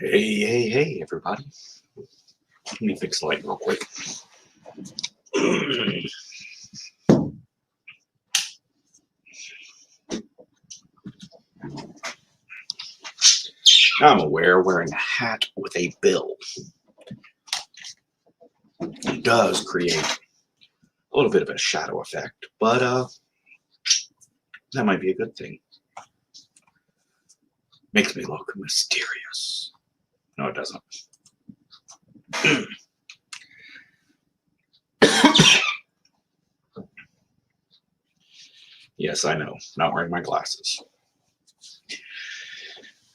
Hey, everybody. Let me fix the light real quick. I'm aware wearing a hat with a bill does create a little bit of a shadow effect, but that might be a good thing. Makes me look mysterious. No, it doesn't. Yes, I know. Not wearing my glasses.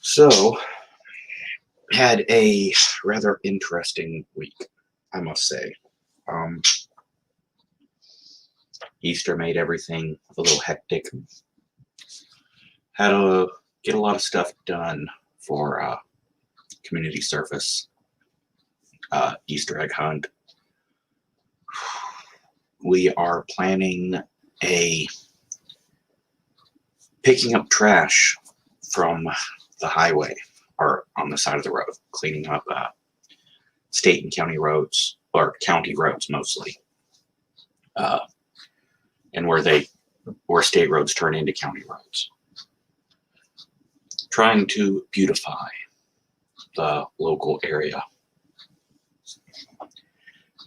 So, had a rather interesting week, I must say. Easter made everything a little hectic. Had to get a lot of stuff done for community service, Easter egg hunt. We are planning a picking up trash from the highway or on the side of the road, cleaning up state and county roads, or county roads mostly, and where state roads turn into county roads. Trying to beautify the local area.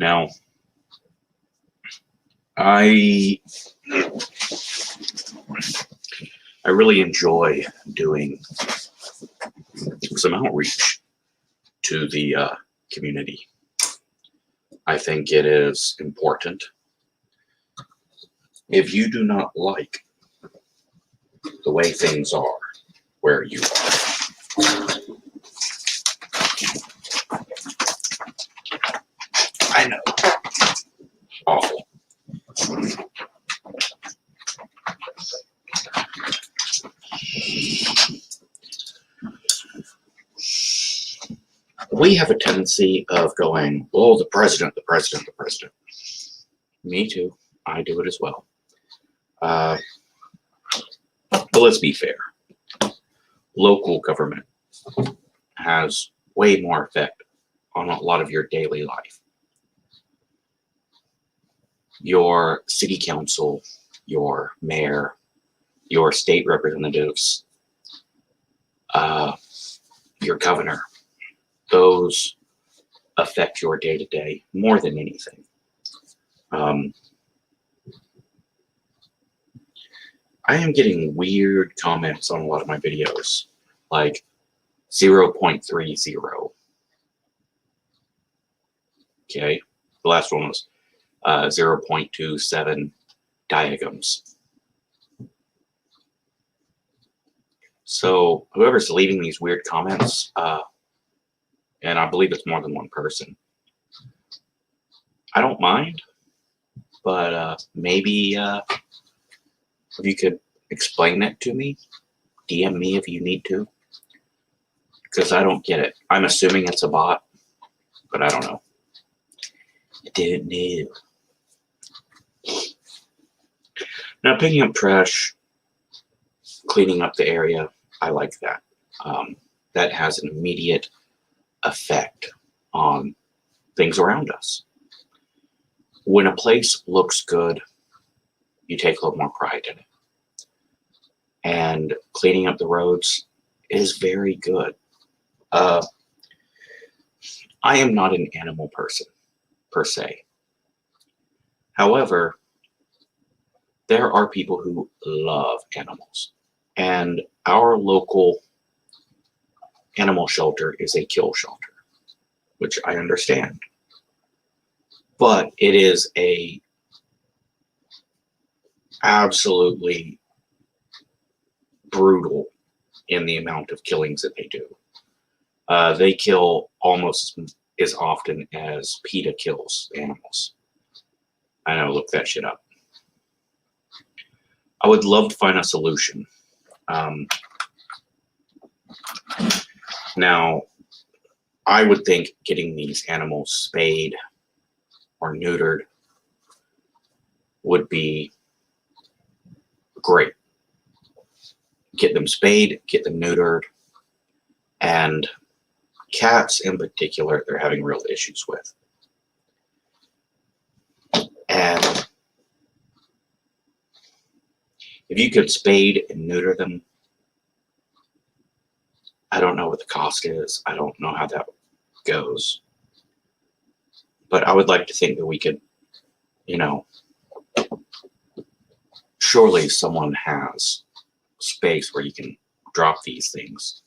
Now, I really enjoy doing some outreach to the community. I think it is important. If you do not like the way things are where you are, I know, awful. We have a tendency of going, oh, the president, the president, the president. Me too. I do it as well. But let's be fair. Local government has way more effect on a lot of your daily life. Your city council, your mayor, your state representatives, your governor, those affect your day-to-day more than anything. I am getting weird comments on a lot of my videos, like 0.30. Okay, the last one was 0.27 diagrams. So whoever's leaving these weird comments, and I believe it's more than one person, I don't mind, but maybe if you could explain that to me, DM me if you need to, because I don't get it. I'm assuming it's a bot, but I don't know. I don't know. Now, picking up trash, cleaning up the area, I like that. That has an immediate effect on things around us. When a place looks good, you take a little more pride in it. And cleaning up the roads is very good. I am not an animal person, per se. However, there are people who love animals. And our local animal shelter is a kill shelter, which I understand. But it is a absolutely brutal in the amount of killings that they do. They kill almost as often as PETA kills animals. I know, look that shit up. I would love to find a solution. Now, I would think getting these animals spayed or neutered would be great. Get them spayed, get them neutered, and cats in particular, they're having real issues with. And if you could spade and neuter them, I don't know what the cost is. I don't know how that goes. But I would like to think that we could, you know, surely someone has space where you can drop these things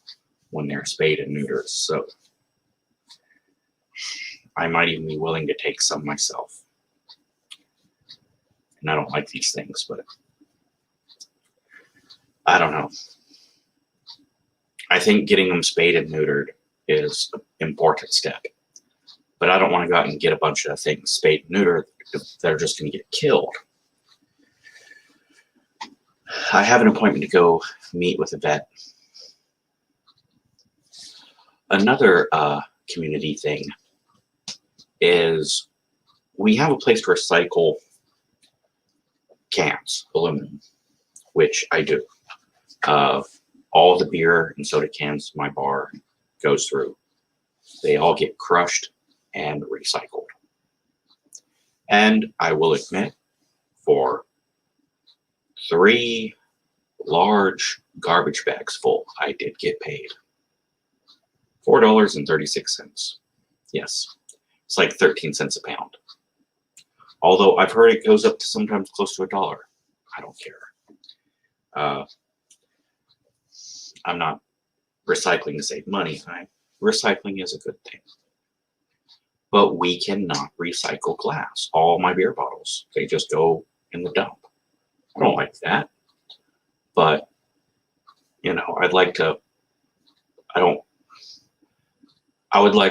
when they're spayed and neutered. So I might even be willing to take some myself. And I don't like these things, but I don't know. I think getting them spayed and neutered is an important step. But I don't want to go out and get a bunch of things spayed and neutered that are just going to get killed. I have an appointment to go meet with a vet. Another community thing is we have a place to recycle cans, aluminum, which I do. All the beer and soda cans my bar goes through, they all get crushed and recycled. And I will admit, for 3 large garbage bags full, I did get paid $4.36. Yes, it's like 13 cents a pound. Although I've heard it goes up to sometimes close to $1. I don't care. I'm not recycling to save money. Recycling is a good thing. But we cannot recycle glass. All my beer bottles, they just go in the dump. I don't like that. But, you know, I would like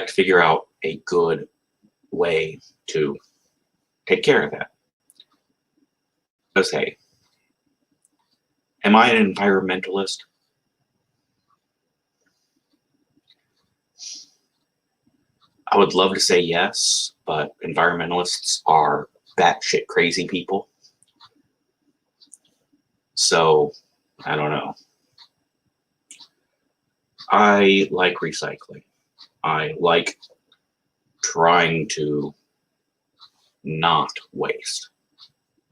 to figure out a good way to take care of that. Because, hey, am I an environmentalist? I would love to say yes, but environmentalists are batshit crazy people. So, I don't know. I like recycling. I like trying to not waste.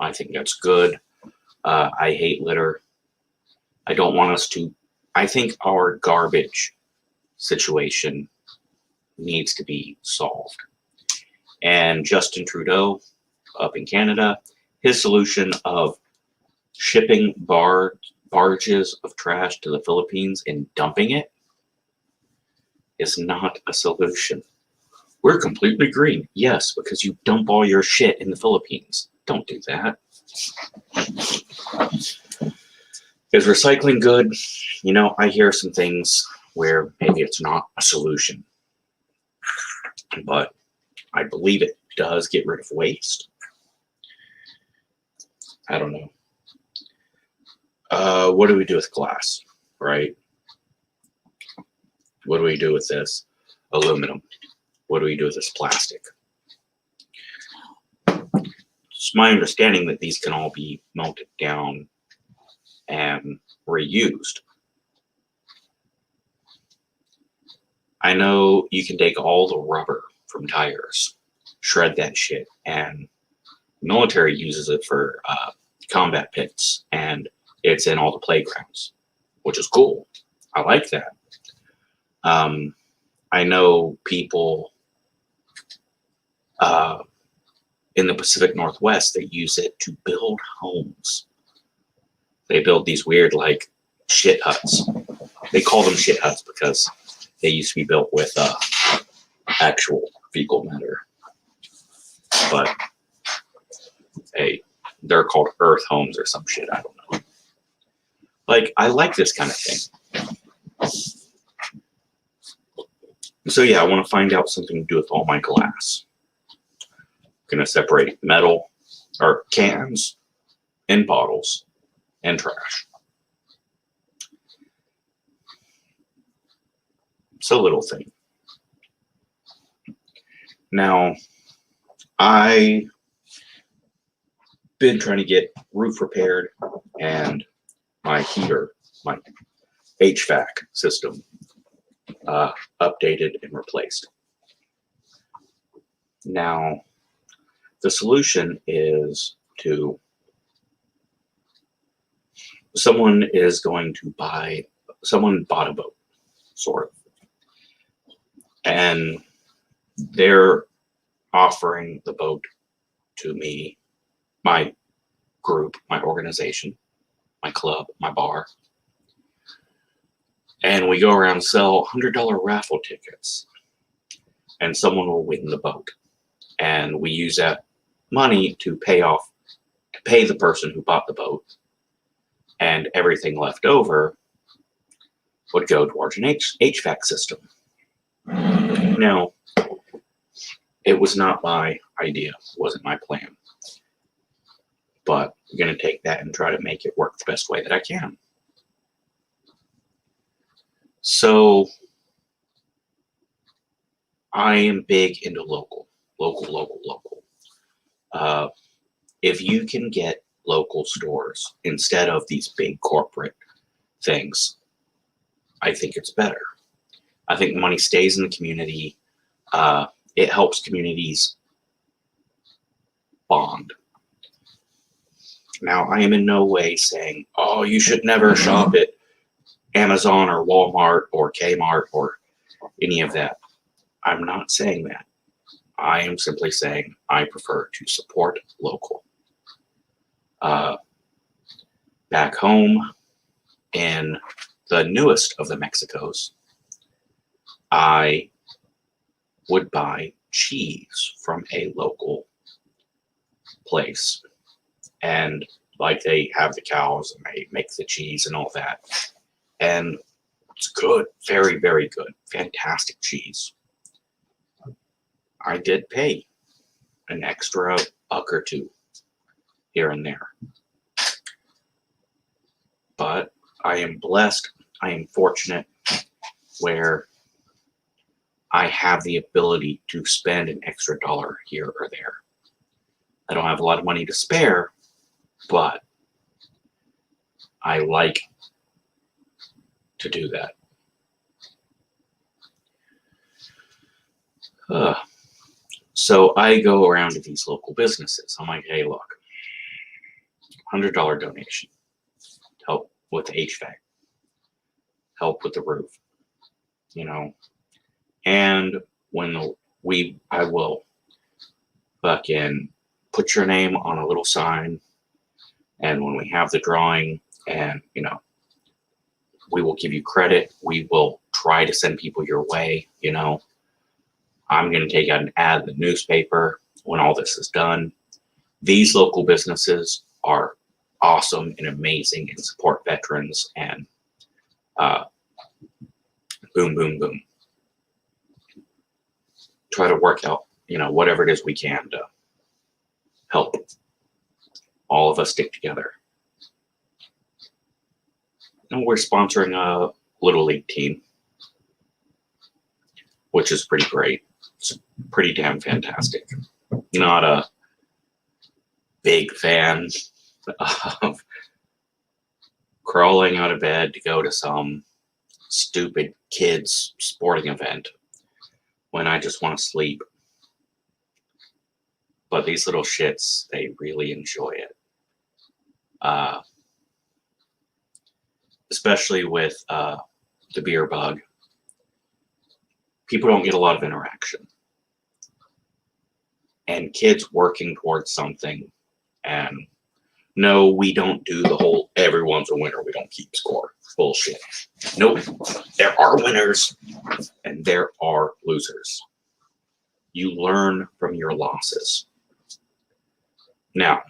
I think that's good. I hate litter. I don't want us to. I think our garbage situation needs to be solved. And Justin Trudeau up in Canada, his solution of shipping barges of trash to the Philippines and dumping it is not a solution. We're completely green. Yes, because you dump all your shit in the Philippines. Don't do that. Is recycling good? You know, I hear some things where maybe it's not a solution, but I believe it does get rid of waste. I don't know. What do we do with glass, right? What do we do with this aluminum? What do we do with this plastic? It's my understanding that these can all be melted down and reused. I know you can take all the rubber from tires, shred that shit, and the military uses it for combat pits, and it's in all the playgrounds, which is cool. I like that. I know people in the Pacific Northwest that use it to build homes. They build these weird, like, shit huts. They call them shit huts because they used to be built with actual fecal matter. But, hey, they're called earth homes or some shit. I don't know. Like, I like this kind of thing. So, yeah, I want to find out something to do with all my glass. I'm going to separate metal, or cans, and bottles, and trash. It's a little thing. Now, I've been trying to get roof repaired and my heater, my HVAC system updated and replaced. Now, the solution is to someone bought a boat, sort of, and they're offering the boat to me, my group, my organization, my club, my bar, and we go around and sell $100 raffle tickets, and someone will win the boat, and we use that money to pay the person who bought the boat, and everything left over would go towards an HVAC system. Now, it was not my idea, it wasn't my plan, but I'm going to take that and try to make it work the best way that I can. So I am big into local. If you can get local stores instead of these big corporate things, I think it's better. I think the money stays in the community. It helps communities bond. Now, I am in no way saying, oh, you should never shop at Amazon or Walmart or Kmart or any of that. I'm not saying that. I am simply saying I prefer to support local. Back home in the newest of the Mexicos, I would buy cheese from a local place. And like they have the cows and they make the cheese and all that. And it's good, very, very good, fantastic cheese. I did pay an extra buck or two here and there. But I am blessed, I am fortunate where I have the ability to spend an extra dollar here or there. I don't have a lot of money to spare, but I like to do that. So I go around to these local businesses. I'm like, hey, look, $100 donation, help with the HVAC, help with the roof, and when I will fucking put your name on a little sign, and when we have the drawing, and we will give you credit, we will try to send people your way. I'm going to take out an ad in the newspaper when all this is done. These local businesses are awesome and amazing and support veterans, and boom, boom, boom. Try to work out, whatever it is we can to help all of us stick together. And we're sponsoring a Little League team, which is pretty great. It's pretty damn fantastic. Not a big fan of crawling out of bed to go to some stupid kids sporting event when I just want to sleep. But these little shits, they really enjoy it. Especially with the beer bug. People don't get a lot of interaction. And kids working towards something, and no, we don't do the whole everyone's a winner, we don't keep score bullshit. Nope. There are winners and there are losers. You learn from your losses. Now,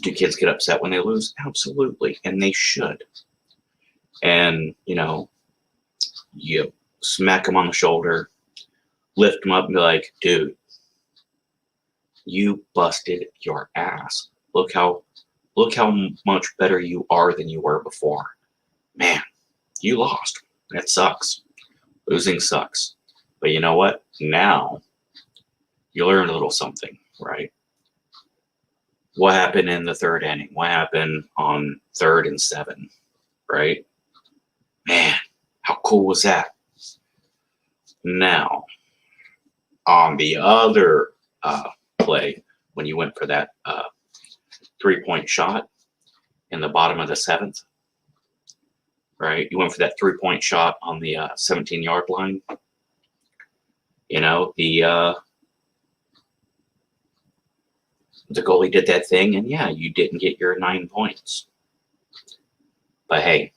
do kids get upset when they lose? Absolutely. And they should. And, you smack them on the shoulder, lift them up and be like, dude, you busted your ass. Look how much better you are than you were before. Man, you lost. That sucks. Losing sucks. But you know what? Now you learn a little something, right? What happened in the third inning? What happened on 3rd and 7, right? Man, how cool was that? Now, on the other play, when you went for that 3-point shot in the bottom of the 7th, right? You went for that 3-point shot on the 17-yard line. You know, the goalie did that thing, and yeah, you didn't get your 9 points. But hey,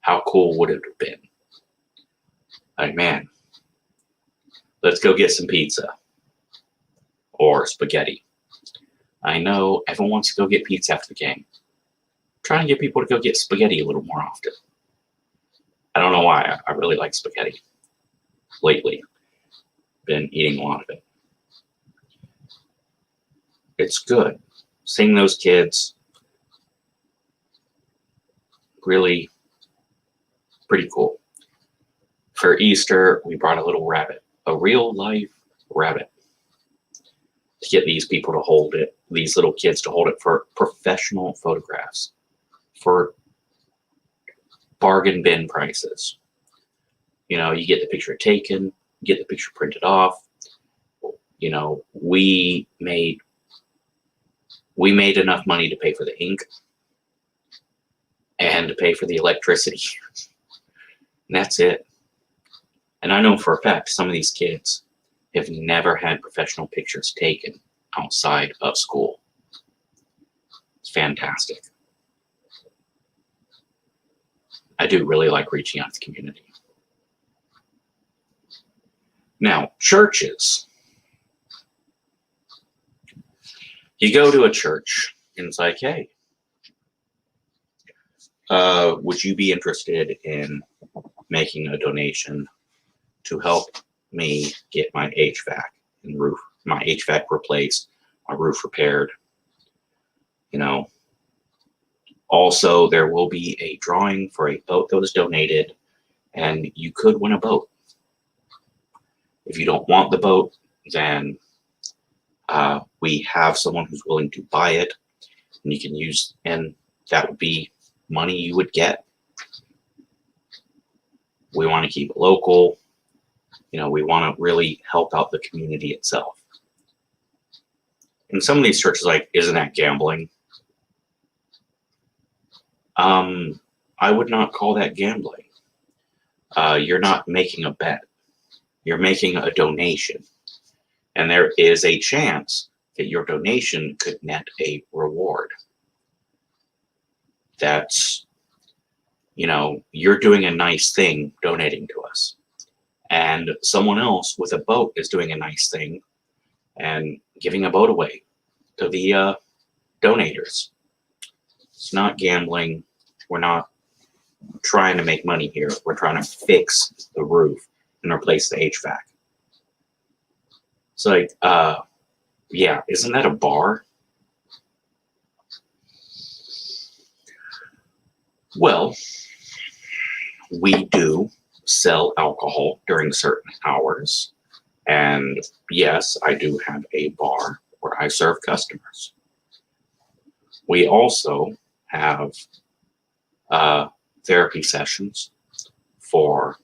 how cool would it have been? Like, man, let's go get some pizza or spaghetti. I know everyone wants to go get pizza after the game. I'm trying to get people to go get spaghetti a little more often. I don't know why. I really like spaghetti lately. Been eating a lot of it. It's good. Seeing those kids, really pretty cool. For Easter, we brought a little rabbit, a real life rabbit, to get these people to hold it, these little kids to hold it for professional photographs, for bargain bin prices. You know, you get the picture taken, you get the picture printed off. You know, we made enough money to pay for the ink and to pay for the electricity. And that's it. And I know for a fact some of these kids have never had professional pictures taken outside of school. It's fantastic. I do really like reaching out to the community. Now, churches. You go to a church and it's like, hey, would you be interested in making a donation to help me get my HVAC and roof, my HVAC replaced, my roof repaired? You know, also there will be a drawing for a boat that was donated, and you could win a boat. If you don't want the boat, then we have someone who's willing to buy it, and you can use, and that would be money you would get. We want to keep it local. You know, we want to really help out the community itself. And some of these churches, like, isn't that gambling? I would not call that gambling. You're not making a bet. You're making a donation. And there is a chance that your donation could net a reward. That's, you know, you're doing a nice thing donating to us. And someone else with a boat is doing a nice thing and giving a boat away to the donators. It's not gambling. We're not trying to make money here. We're trying to fix the roof and replace the HVAC. It's like, yeah, isn't that a bar? Well, we do sell alcohol during certain hours. And yes, I do have a bar where I serve customers. We also have therapy sessions for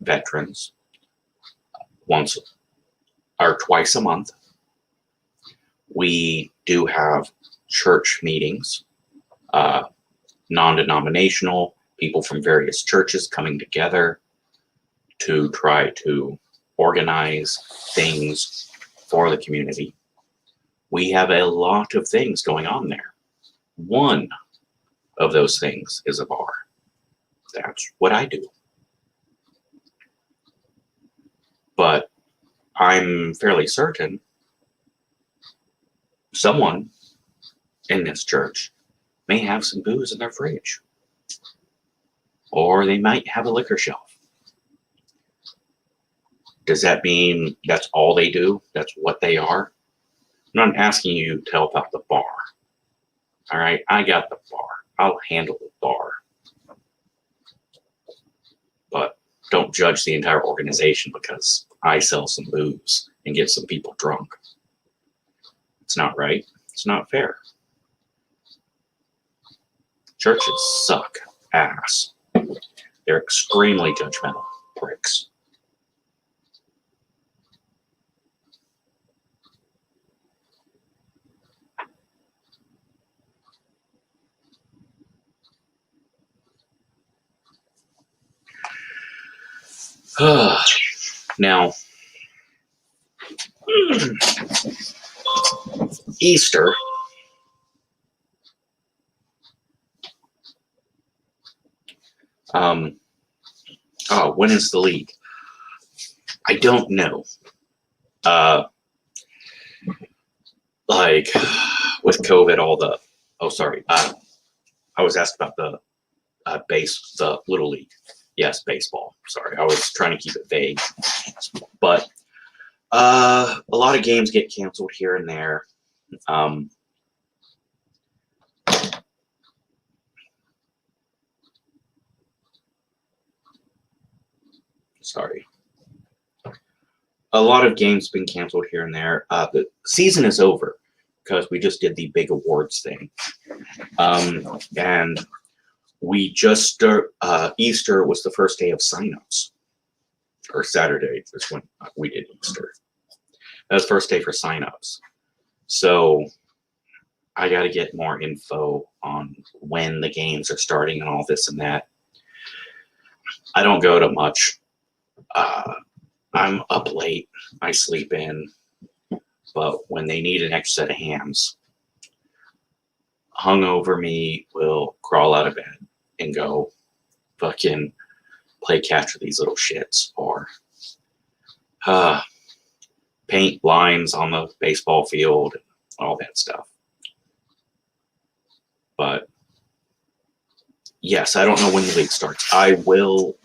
veterans once or twice a month. We do have church meetings, non-denominational, people from various churches coming together to try to organize things for the community. We have a lot of things going on there. One of those things is a bar. That's what I do. But I'm fairly certain someone in this church may have some booze in their fridge. Or they might have a liquor shelf. Does that mean that's all they do? That's what they are? I'm not asking you to help out the bar. All right, I got the bar. I'll handle the bar. But don't judge the entire organization because I sell some booze and get some people drunk. It's not right. It's not fair. Churches suck ass. They're extremely judgmental pricks. Now, Easter. When is the league? I don't know. Like with COVID, I was asked about the Little League. Yes, baseball. Sorry, I was trying to keep it vague. But a lot of games get canceled here and there. Sorry. A lot of games been canceled here and there. The season is over because we just did the big awards thing. And we just Easter was the first day of signups, or Saturday is when we did Easter. That was the first day for signups. So I got to get more info on when the games are starting and all this and that. I don't go to much. I'm up late. I sleep in. But when they need an extra set of hands, hungover me will crawl out of bed and go fucking play catch with these little shits, or paint lines on the baseball field and all that stuff. But yes, I don't know when the league starts. I will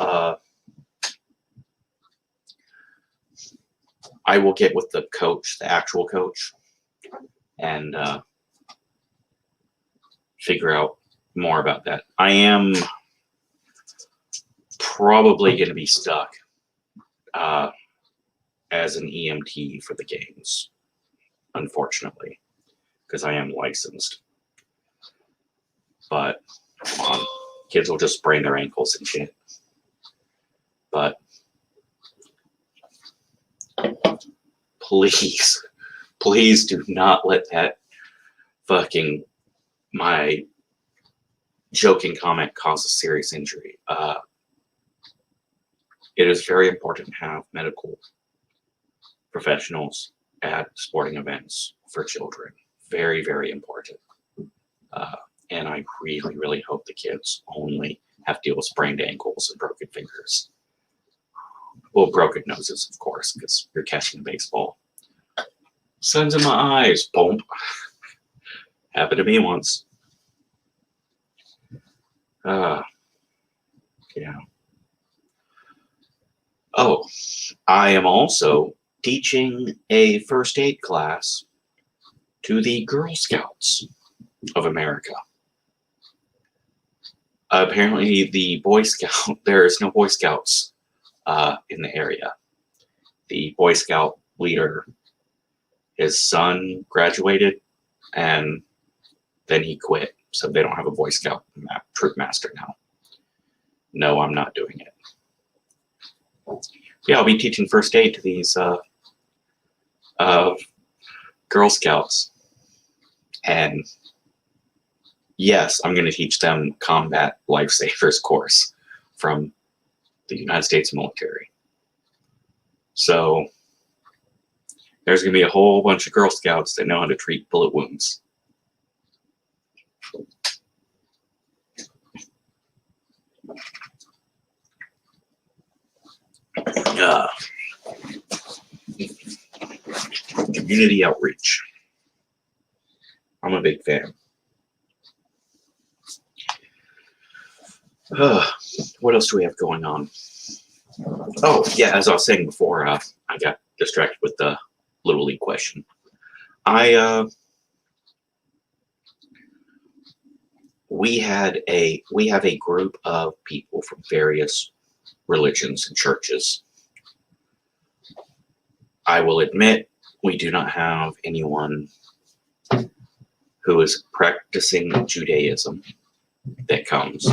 get with the coach, the actual coach, and figure out more about that. I am probably going to be stuck as an EMT for the games, unfortunately, because I am licensed. But come on, kids will just sprain their ankles and shit. But please do not let that fucking my joking comment cause a serious injury. It is very important to have medical professionals at sporting events for children. Very, very important. And I really, really hope the kids only have to deal with sprained ankles and broken fingers. Well, broken noses, of course, because you're catching a baseball. Sun's in my eyes. Boom. Happened to me once. Yeah. Oh, I am also teaching a first aid class to the Girl Scouts of America. Apparently, the Boy Scout, there's no Boy Scouts in the area. The Boy Scout leader, his son graduated, and then he quit. So they don't have a Boy Scout troop master now. No, I'm not doing it. Yeah, I'll be teaching first aid to these Girl Scouts. And yes, I'm going to teach them combat lifesavers course from the United States military. So there's going to be a whole bunch of Girl Scouts that know how to treat bullet wounds. Community outreach. I'm a big fan. What else do we have going on? Oh, yeah, as I was saying before, I got distracted with the Little League question. We have a group of people from various religions and churches. I will admit we do not have anyone who is practicing Judaism that comes,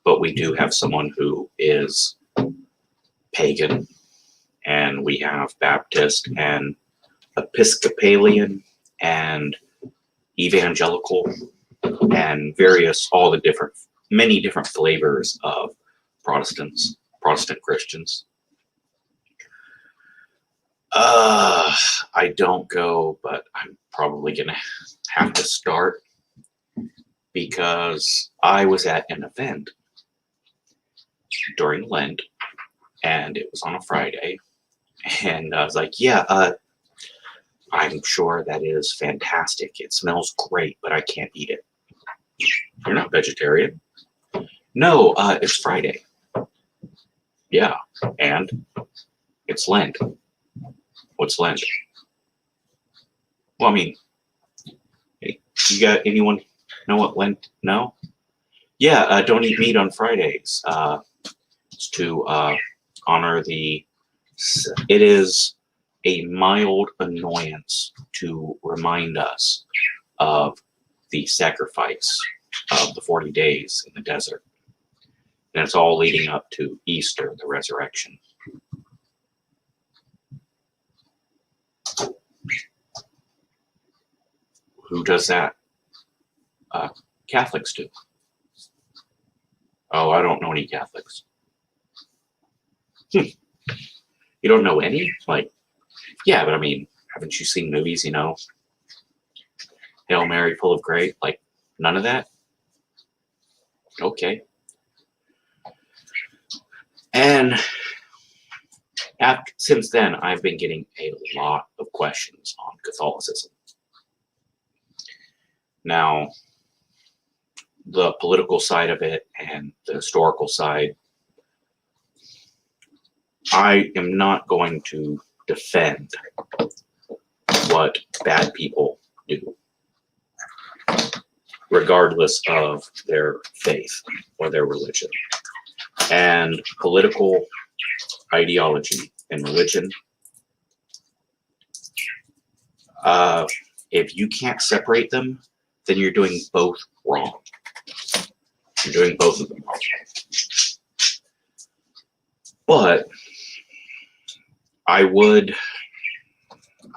but we do have someone who is pagan, and we have Baptist and Episcopalian and evangelical and many different flavors of Protestant Christians. I don't go, but I'm probably gonna have to start because I was at an event during Lent and it was on a Friday, and I was like, yeah, I'm sure that is fantastic. It smells great, but I can't eat it. You're not vegetarian? No, it's Friday. Yeah, and it's Lent. What's Lent? Well, I mean, hey, you got anyone know what Lent? No? Yeah, don't eat meat on Fridays. It's to honor the. It is a mild annoyance to remind us of the sacrifice of the 40 days in the desert. And it's all leading up to Easter, the resurrection. Who does that? Catholics do. Oh, I don't know any Catholics. You don't know any? Like, yeah, but I mean, haven't you seen movies, Hail Mary, full of grace? Like, none of that? Okay. And since then, I've been getting a lot of questions on Catholicism. Now, the political side of it and the historical side, I am not going to defend what bad people do, regardless of their faith or their religion. And political ideology and religion, if you can't separate them, then you're doing both wrong. You're doing both of them wrong. But I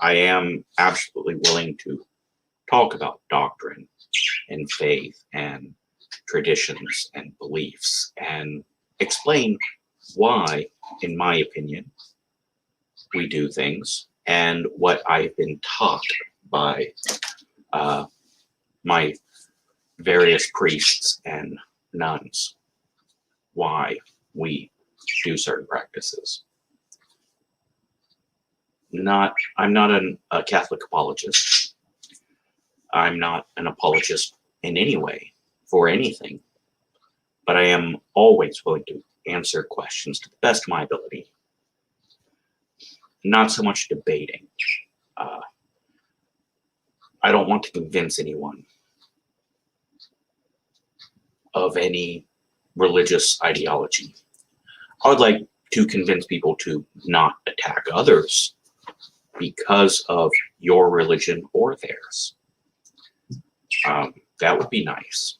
am absolutely willing to talk about doctrine and faith and traditions and beliefs and explain why, in my opinion, we do things and what I've been taught by my various priests and nuns, why we do certain practices. I'm not a Catholic apologist. I'm not an apologist in any way for anything, but I am always willing to answer questions to the best of my ability. Not so much debating. I don't want to convince anyone of any religious ideology. I would like to convince people to not attack others because of your religion or theirs. That would be nice.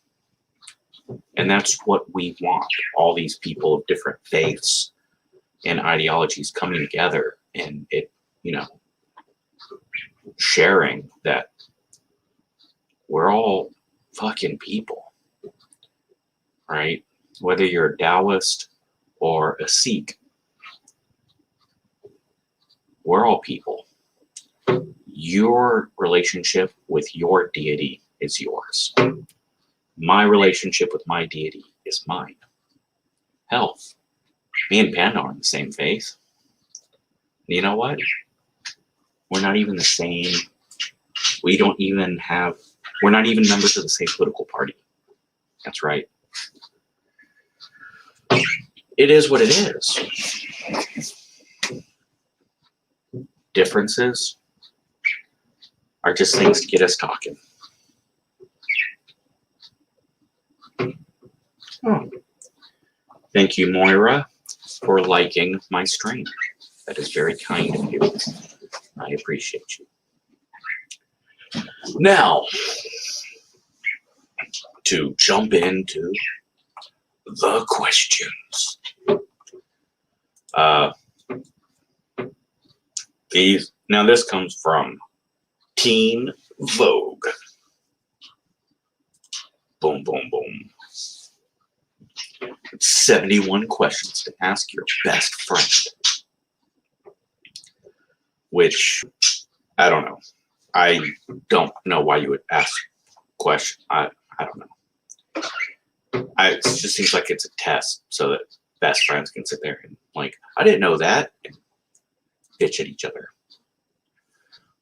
And that's what we want. All these people of different faiths and ideologies coming together and it, sharing that we're all fucking people, right? Whether you're a Taoist or a Sikh, we're all people. Your relationship with your deity is yours. My relationship with my deity is mine. Hell, me and Panda are in the same faith. You know what? We're not even the same. We're not even members of the same political party. That's right. It is what it is. Differences are just things to get us talking. Oh. Thank you, Moira, for liking my stream. That is very kind of you. I appreciate you. Now, to jump into the questions. This comes from Teen Vogue. Boom, boom, boom. 71 questions to ask your best friend. which I don't know. I don't know why you would ask question. I don't know. It just seems like it's a test so that best friends can sit there and like, I didn't know that, and bitch at each other.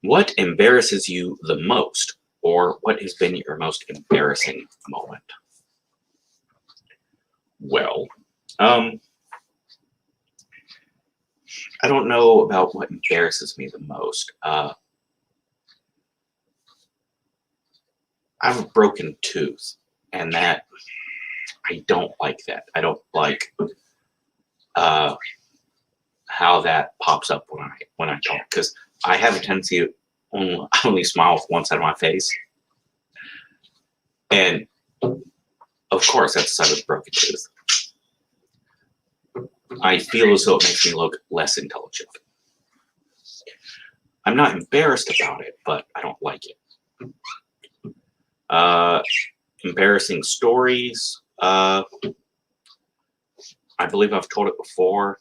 What embarrasses you the most, or what has been your most embarrassing moment? Well, I don't know about what embarrasses me the most. I have a broken tooth, and that I don't like that. I don't like how that pops up when I talk, because I have a tendency to only smile with one side of my face, and of course that's the side with a broken tooth. I feel as though it makes me look less intelligent. I'm not embarrassed about it, but I don't like it. Embarrassing stories. I believe I've told it before.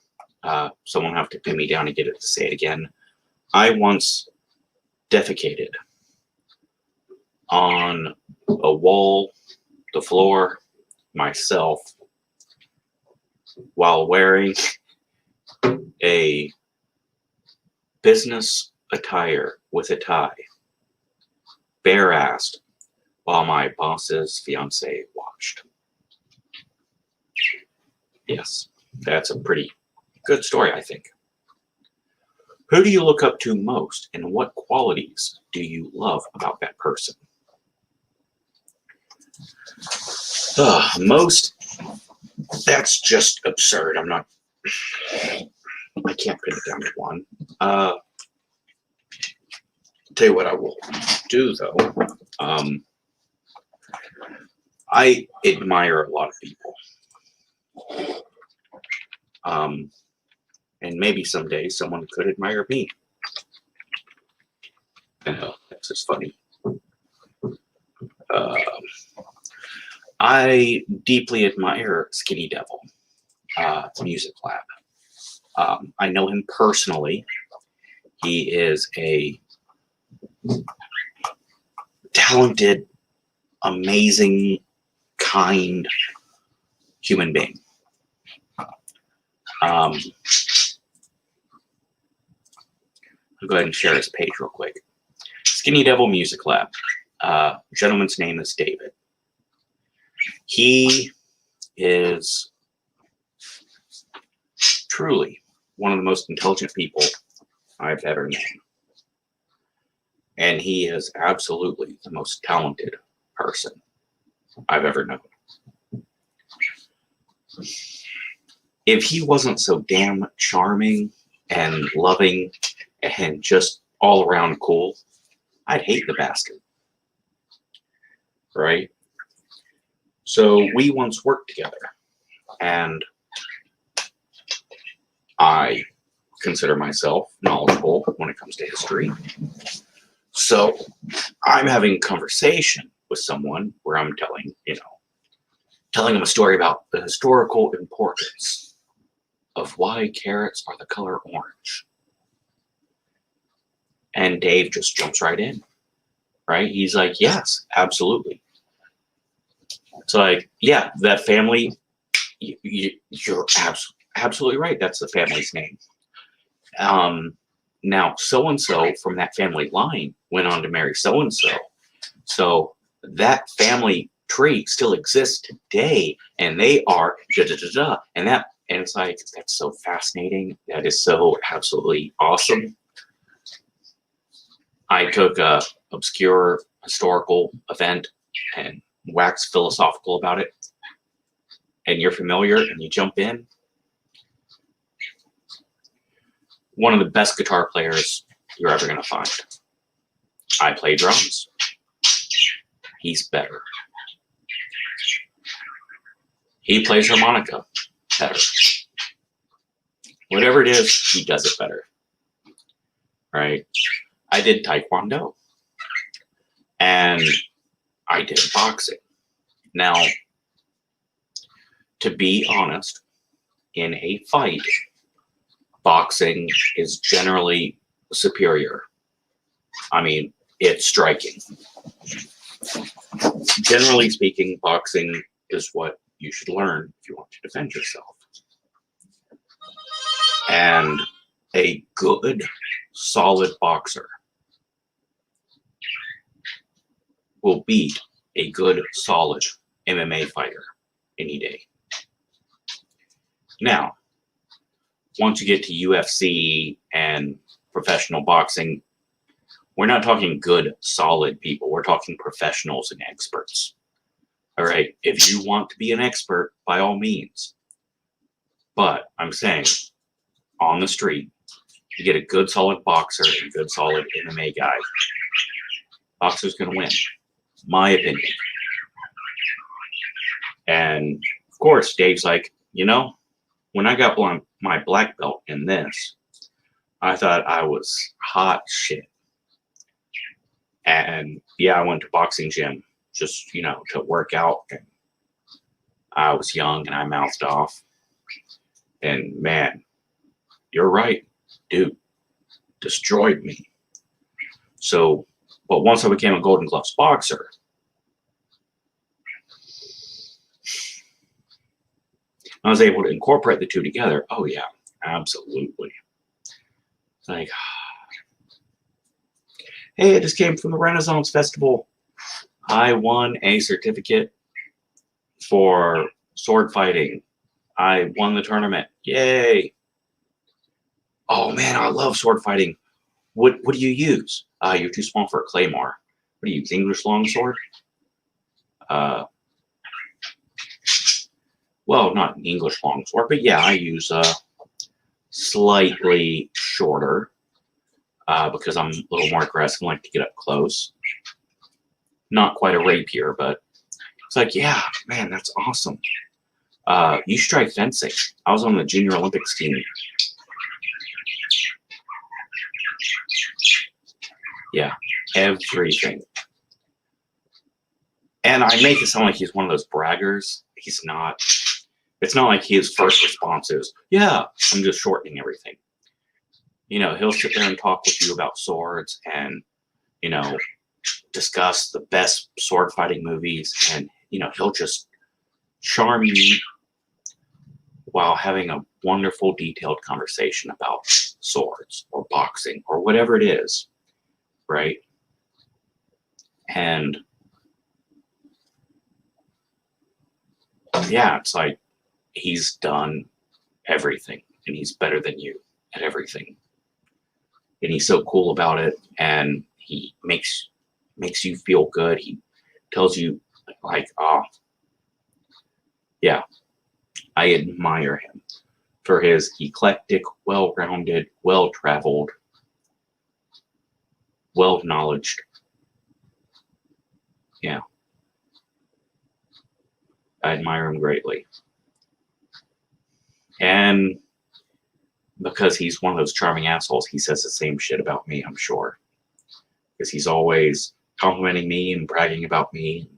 Someone will have to pin me down to get it to say it again. I once defecated on a wall, the floor, myself, while wearing a business attire with a tie, bare-assed, while my boss's fiance watched. Yes, that's a pretty good story, I think. Who do you look up to most, and what qualities do you love about that person? Most, that's just absurd. I can't pin it down to one. Tell you what I will do, though. I admire a lot of people. And maybe someday someone could admire me. That's just funny. I deeply admire Skinny Devil, Music Lab. I know him personally. He is a talented, amazing, kind human being. I'll go ahead and share his page real quick. Skinny Devil Music Lab. Gentleman's name is David. He is truly one of the most intelligent people I've ever known. And he is absolutely the most talented person I've ever known. If he wasn't so damn charming and loving and just all around cool, I'd hate the bastard. Right? So we once worked together, and I consider myself knowledgeable when it comes to history. So I'm having a conversation with someone where I'm telling them a story about the historical importance of why carrots are the color orange. And Dave just jumps right in, right? He's like, yes, absolutely. It's like, yeah, that family, you're absolutely right. That's the family's name. Now, so-and-so from that family line went on to marry so-and-so. So that family tree still exists today, and they are da-da-da-da. And it's like, that's so fascinating. That is so absolutely awesome. I took a obscure historical event and waxed philosophical about it, and you're familiar and you jump in. One of the best guitar players you're ever going to find. I play drums. He's better. He plays harmonica better. Whatever it is, he does it better. Right? I did Taekwondo. And I did boxing. Now, to be honest, in a fight, boxing is generally superior. I mean, it's striking. Generally speaking, boxing is what you should learn if you want to defend yourself. And a good, solid boxer will beat a good, solid MMA fighter any day. Now, once you get to UFC and professional boxing, we're not talking good, solid people. We're talking professionals and experts. All right. If you want to be an expert, by all means. But I'm saying, on the street, you get a good, solid boxer and a good, solid MMA guy. Boxer's going to win. My opinion. And, of course, Dave's like, you know, when I got my black belt in this, I thought I was hot shit. And yeah, I went to boxing gym just, you know, to work out. And I was young and I mouthed off. And man, you're right, dude, destroyed me. So, but once I became a Golden Gloves boxer, I was able to incorporate the two together. Oh yeah, absolutely. It's like, hey, I just came from the Renaissance Festival. I won a certificate for sword fighting. I won the tournament. Yay. Oh man, I love sword fighting. What do you use? You're too small for a claymore. What do you use? English longsword? Well, not an English longsword, but yeah, I use slightly shorter because I'm a little more aggressive and like to get up close. Not quite a rapier, but it's like, yeah, man, that's awesome. You should try fencing. I was on the Junior Olympics team. Yeah, everything. And I make it sound like he's one of those braggers. He's not. It's not like his first response is, yeah, I'm just shortening everything. You know, he'll sit there and talk with you about swords and, you know, discuss the best sword fighting movies. And, you know, he'll just charm you while having a wonderful, detailed conversation about swords or boxing or whatever it is, right? And yeah, it's like he's done everything and he's better than you at everything. And he's so cool about it, and he makes you feel good. He tells you like, oh, yeah, I admire him for his eclectic, well-rounded, well-traveled, well-knowledged. Yeah. I admire him greatly. And because he's one of those charming assholes, he says the same shit about me, I'm sure. Because he's always complimenting me and bragging about me.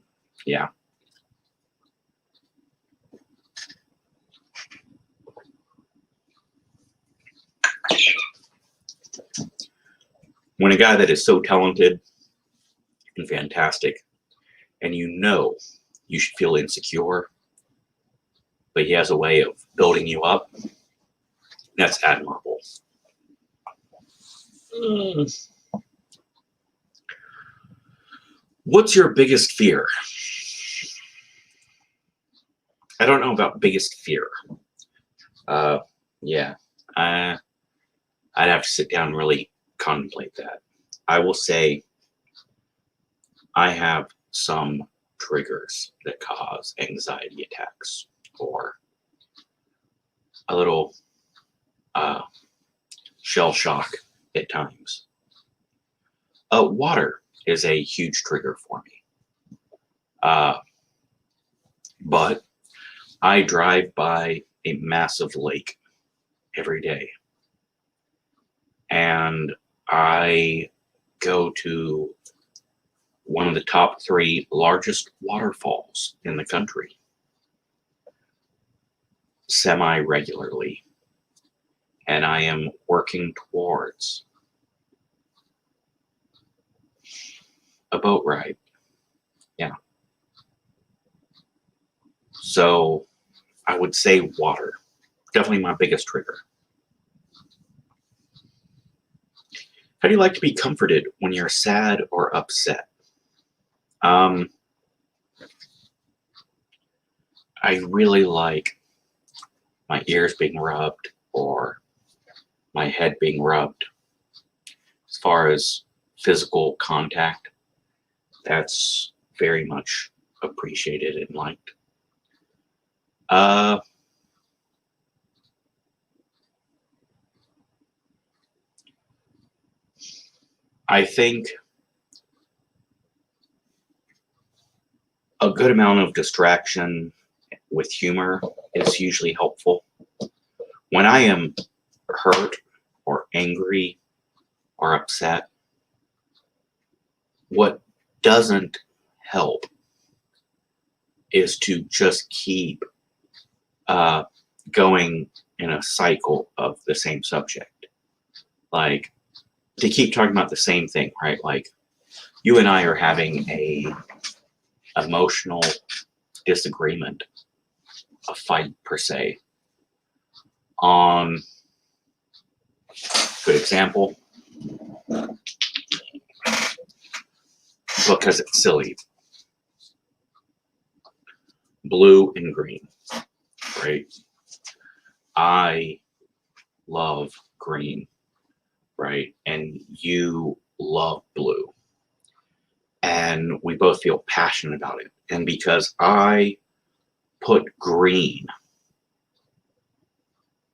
Yeah. When a guy that is so talented and fantastic, and you know you should feel insecure, but he has a way of building you up, that's admirable. What's your biggest fear? I don't know about biggest fear. Yeah, I'd have to sit down and really contemplate that. I will say I have some triggers that cause anxiety attacks or a little shell shock at times. Water is a huge trigger for me. But I drive by a massive lake every day. And I go to one of the top 3 largest waterfalls in the country semi-regularly. And I am working towards a boat ride. Yeah. So I would say water. Definitely my biggest trigger. How do you like to be comforted when you're sad or upset? Um, I really like my ears being rubbed or my head being rubbed. As far as physical contact, that's very much appreciated and liked. Uh, I think a good amount of distraction with humor is usually helpful. When I am hurt or angry or upset, what doesn't help is to just keep uh, going in a cycle of the same subject. Like, to keep talking about the same thing, right? Like, you and I are having a emotional disagreement, a fight per se, on, good example, because it's silly, blue and green, right? I love green, right? And you love blue. And we both feel passionate about it. And because I put green,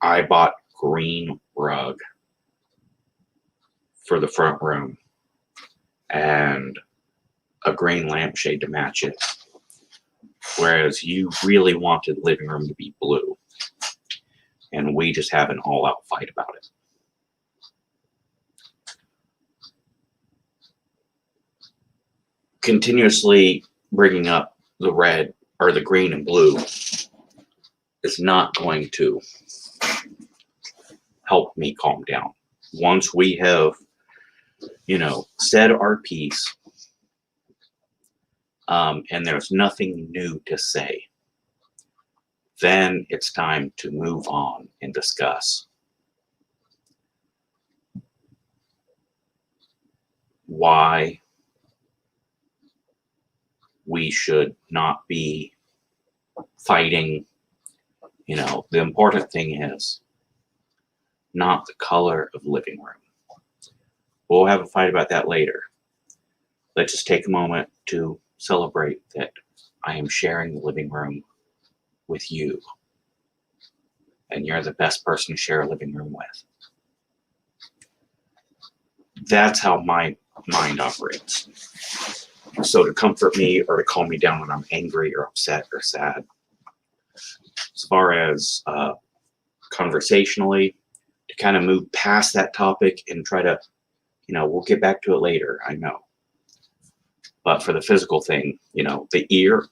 I bought green rug for the front room and a green lampshade to match it. Whereas you really wanted the living room to be blue. And we just have an all-out fight about it. Continuously bringing up the red or the green and blue is not going to help me calm down. Once we have, said our piece, and there's nothing new to say, then it's time to move on and discuss why we should not be fighting. The important thing is not the color of the living room. We'll have a fight about that later. Let's just take a moment to celebrate that I am sharing the living room with you. And you're the best person to share a living room with. That's how my mind operates. So to comfort me or to calm me down when I'm angry or upset or sad. As far as conversationally, to kind of move past that topic and try to, we'll get back to it later, I know. But for the physical thing, the ear,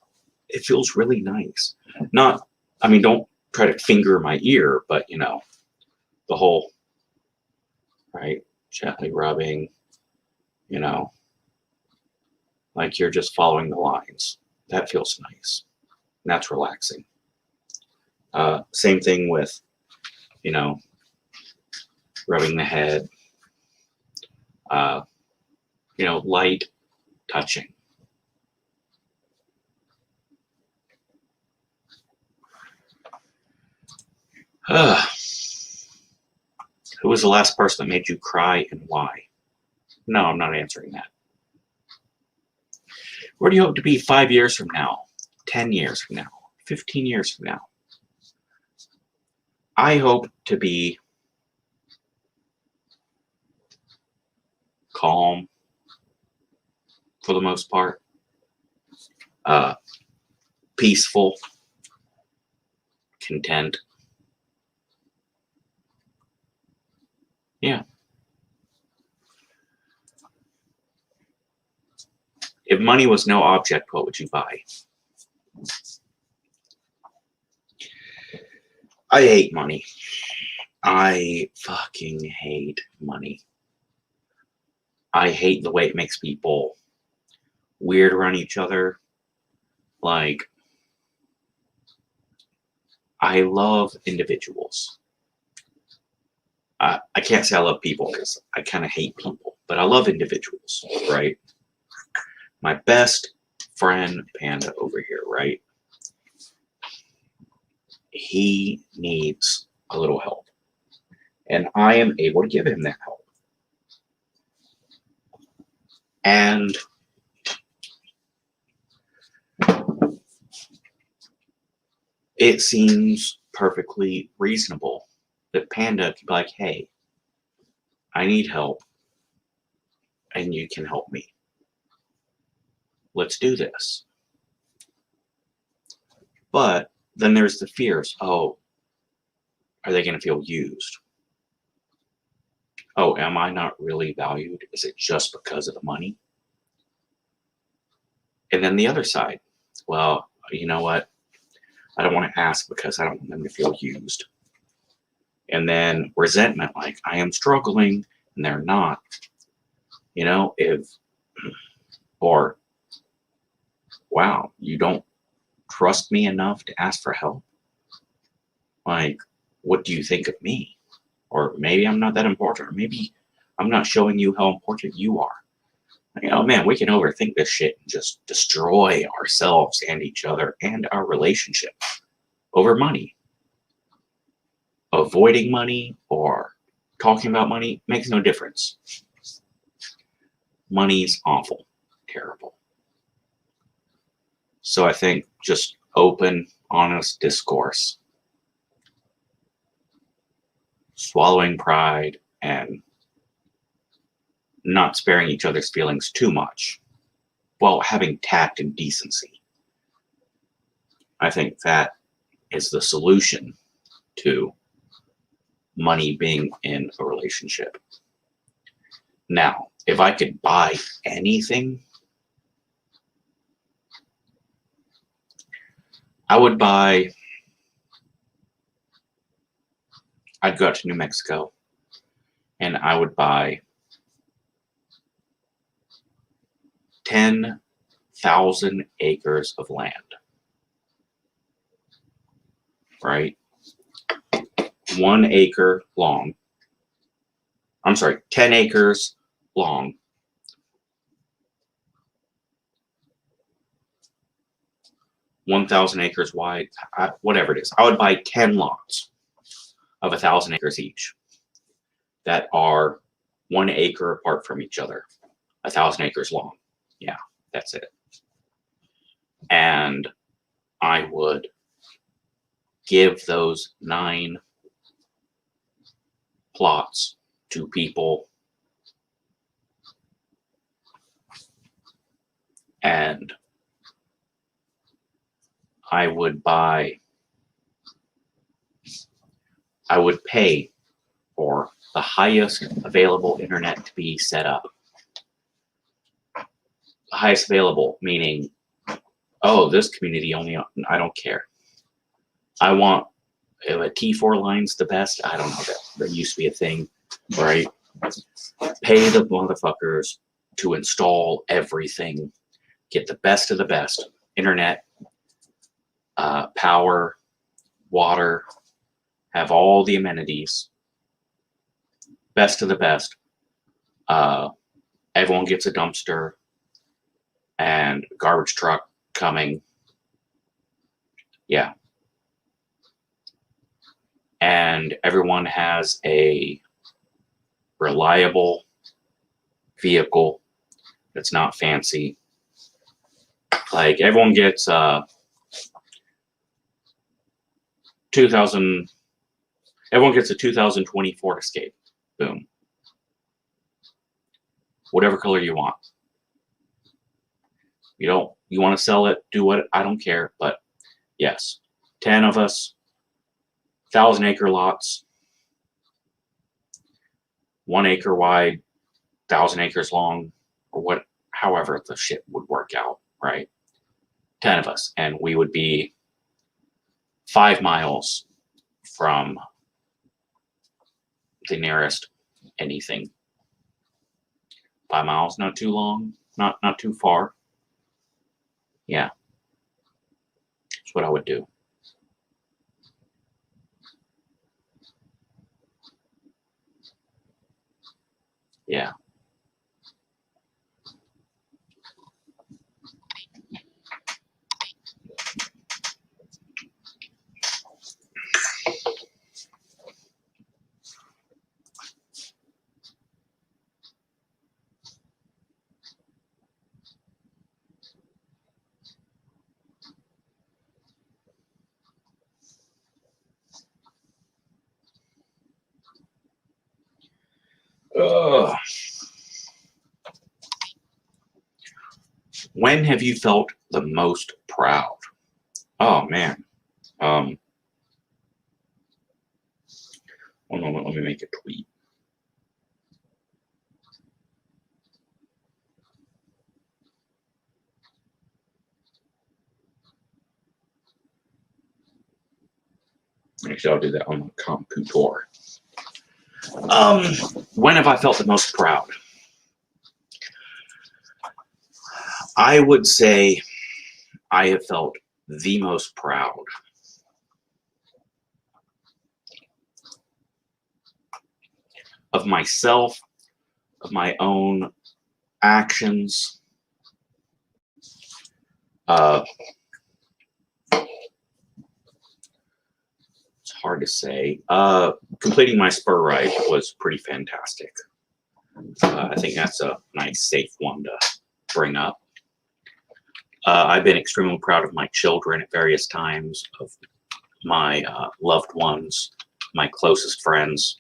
it feels really nice. Don't try to finger my ear, but, the whole, right, gently rubbing, like you're just following the lines. That feels nice. And that's relaxing. Same thing with, rubbing the head, light touching. Who was the last person that made you cry and why? No, I'm not answering that. Where do you hope to be 5 years from now, 10 years from now, 15 years from now? I hope to be calm for the most part, peaceful, content. Yeah. If money was no object, what would you buy? I hate money. I fucking hate money. I hate the way it makes people weird around each other. Like, I love individuals. I can't say I love people because I kind of hate people, but I love individuals, right? My best friend Panda over here, right? He needs a little help, and I am able to give him that help. And it seems perfectly reasonable that Panda could be like, hey, I need help, and you can help me. Let's do this. But then there's the fears. Oh, are they going to feel used? Oh, am I not really valued? Is it just because of the money? And then the other side. Well, you know what? I don't want to ask because I don't want them to feel used. And then resentment, like I am struggling and they're not. You know, or wow, you don't trust me enough to ask for help. Like, what do you think of me? Or maybe I'm not that important. Or maybe I'm not showing you how important you are. Like, oh man, we can overthink this shit and just destroy ourselves and each other and our relationship over money. Avoiding money or talking about money makes no difference. Money's awful, terrible. So I think just open, honest discourse, swallowing pride, and not sparing each other's feelings too much, while having tact and decency. I think that is the solution to money being in a relationship. Now, if I could buy anything, I'd go out to New Mexico and I would buy 10,000 acres of land, right? 1 acre long. I'm sorry, 10 acres long. 1,000 acres wide, whatever it is. I would buy 10 lots of 1,000 acres each that are 1 acre apart from each other, 1,000 acres long. Yeah, that's it. And I would give those 9 plots to people, and I would pay for the highest available internet to be set up. The highest available, meaning, oh, this community only, I don't care. I want, if a T4 line's the best, I don't know, that used to be a thing, right? Pay the motherfuckers to install everything, get the best of the best, internet, power, water, have all the amenities, best of the best. Everyone gets a dumpster and garbage truck coming. Yeah. And everyone has a reliable vehicle that's not fancy. Like everyone gets 2000. Everyone gets a 2020 Ford Escape. Boom. Whatever color you want. You want to sell it, do what, I don't care. But yes, 10 of us, 1,000 acre lots, 1 acre wide, 1,000 acres long, or what, however the shit would work out, right? 10 of us, and we would be 5 miles from the nearest anything. 5 miles, not too long, not too far. Yeah, that's what I would do. Yeah. Ugh. When have you felt the most proud? Oh man. Um, One moment, let me make a tweet. Actually, I'll do that on the computer. When have I felt the most proud? I would say I have felt the most proud of myself, of my own actions. It's hard to say. Completing my spur ride was pretty fantastic. I think that's a nice, safe one to bring up. I've been extremely proud of my children at various times, of my loved ones, my closest friends.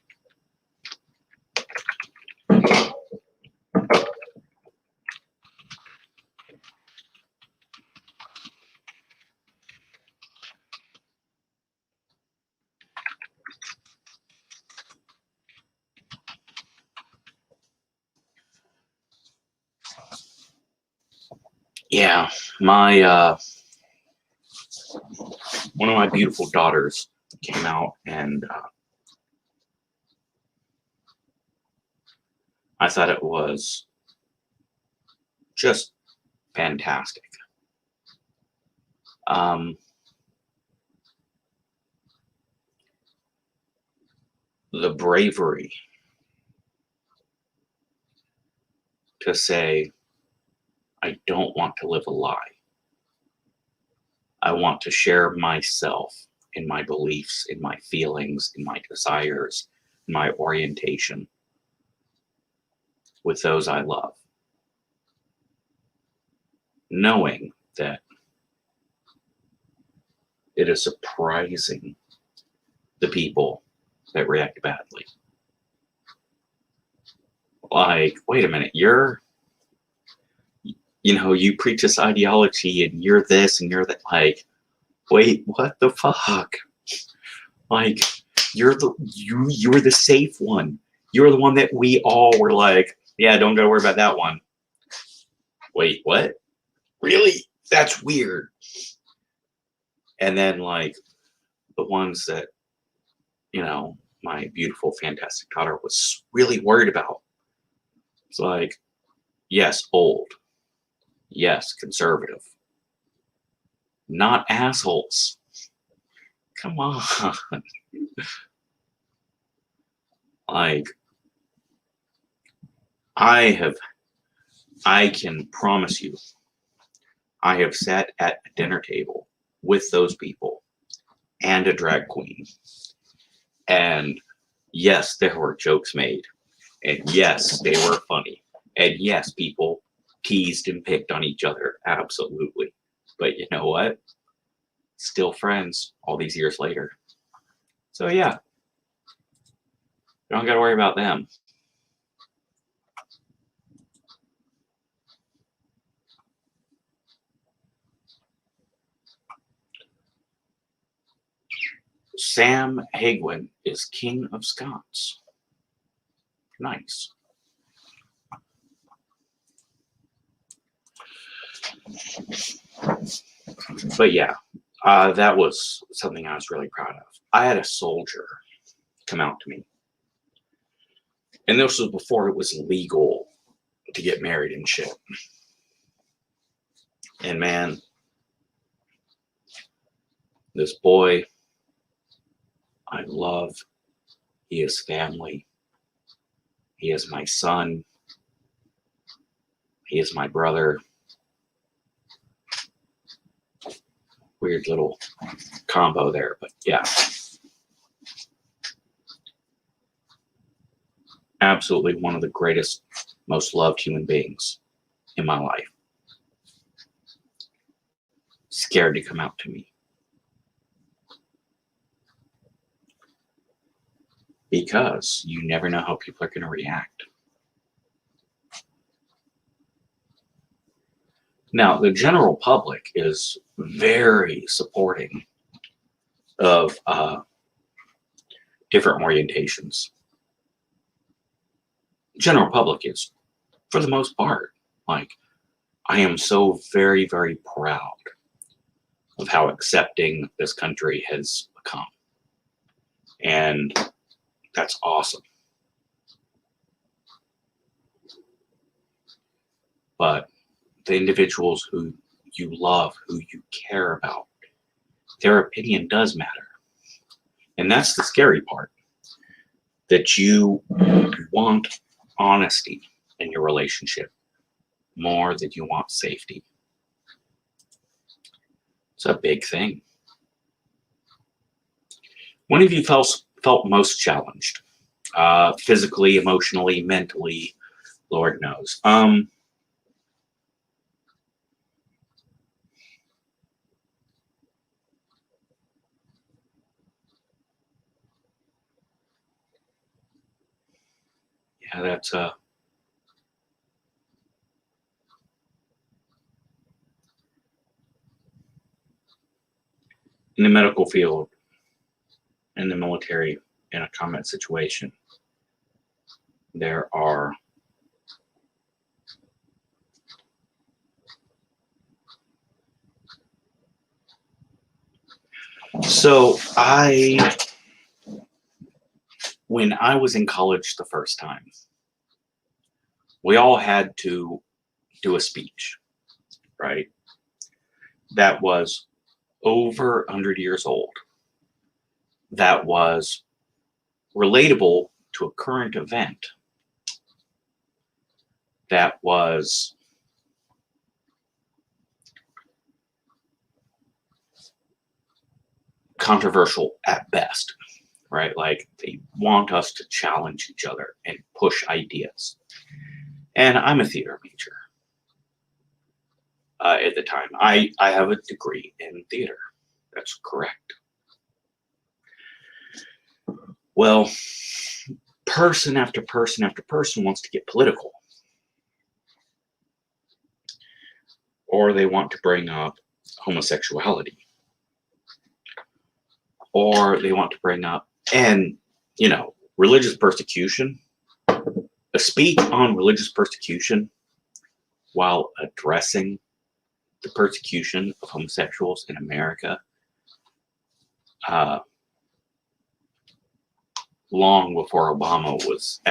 Yeah, my one of my beautiful daughters came out, and I thought it was just fantastic. Um, the bravery to say, I don't want to live a lie. I want to share myself in my beliefs, in my feelings, in my desires, in my orientation with those I love. Knowing that it is surprising the people that react badly. Like, wait a minute, you preach this ideology and you're this and you're that. Like, wait, what the fuck? Like, you're the safe one. You're the one that we all were like, yeah, don't gotta worry about that one. Wait, what? Really? That's weird. And then like the ones that, my beautiful, fantastic daughter was really worried about. It's like, yes, old. Yes, conservative. Not assholes. Come on. Like, I can promise you, I have sat at a dinner table with those people and a drag queen. And yes, there were jokes made. And yes, they were funny. And yes, people teased and picked on each other. Absolutely. But you know what? Still friends all these years later. So yeah, you don't got to worry about them. Sam Hagwin is King of Scots. Nice. But yeah, that was something I was really proud of. I had a soldier come out to me. And this was before it was legal to get married and shit. And man, This boy I love, he is family. He is my son. He is my brother. Weird little combo there, but yeah. Absolutely one of the greatest, most loved human beings in my life. Scared to come out to me. Because you never know how people are going to react. Now, the general public is very supporting of different orientations. General public is, for the most part, like, I am so very, very proud of how accepting this country has become. And that's awesome. But the individuals who you love, who you care about, their opinion does matter. And that's the scary part, that you want honesty in your relationship more than you want safety. It's a big thing. When have you felt most challenged? Physically, emotionally, mentally, Lord knows. Yeah, that's in the medical field, in the military, in a combat situation, there are when I was in college the first time, we all had to do a speech, right? That was over 100 years old. That was relatable to a current event. That was controversial at best, right? Like, they want us to challenge each other and push ideas. And I'm a theater major. At the time, I have a degree in theater. That's correct. Well, person after person after person wants to get political. Or they want to bring up homosexuality. Or they want to bring up, and, religious persecution. A speech on religious persecution while addressing the persecution of homosexuals in America long before Obama was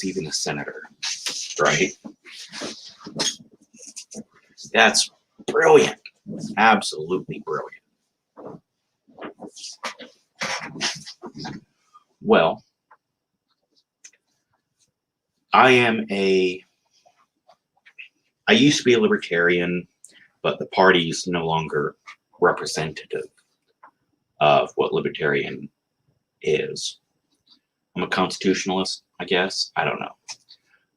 even a senator, right? That's brilliant. Absolutely brilliant. Well, I used to be a libertarian, but the party's no longer representative of what libertarian is. I'm a constitutionalist, I guess. I don't know.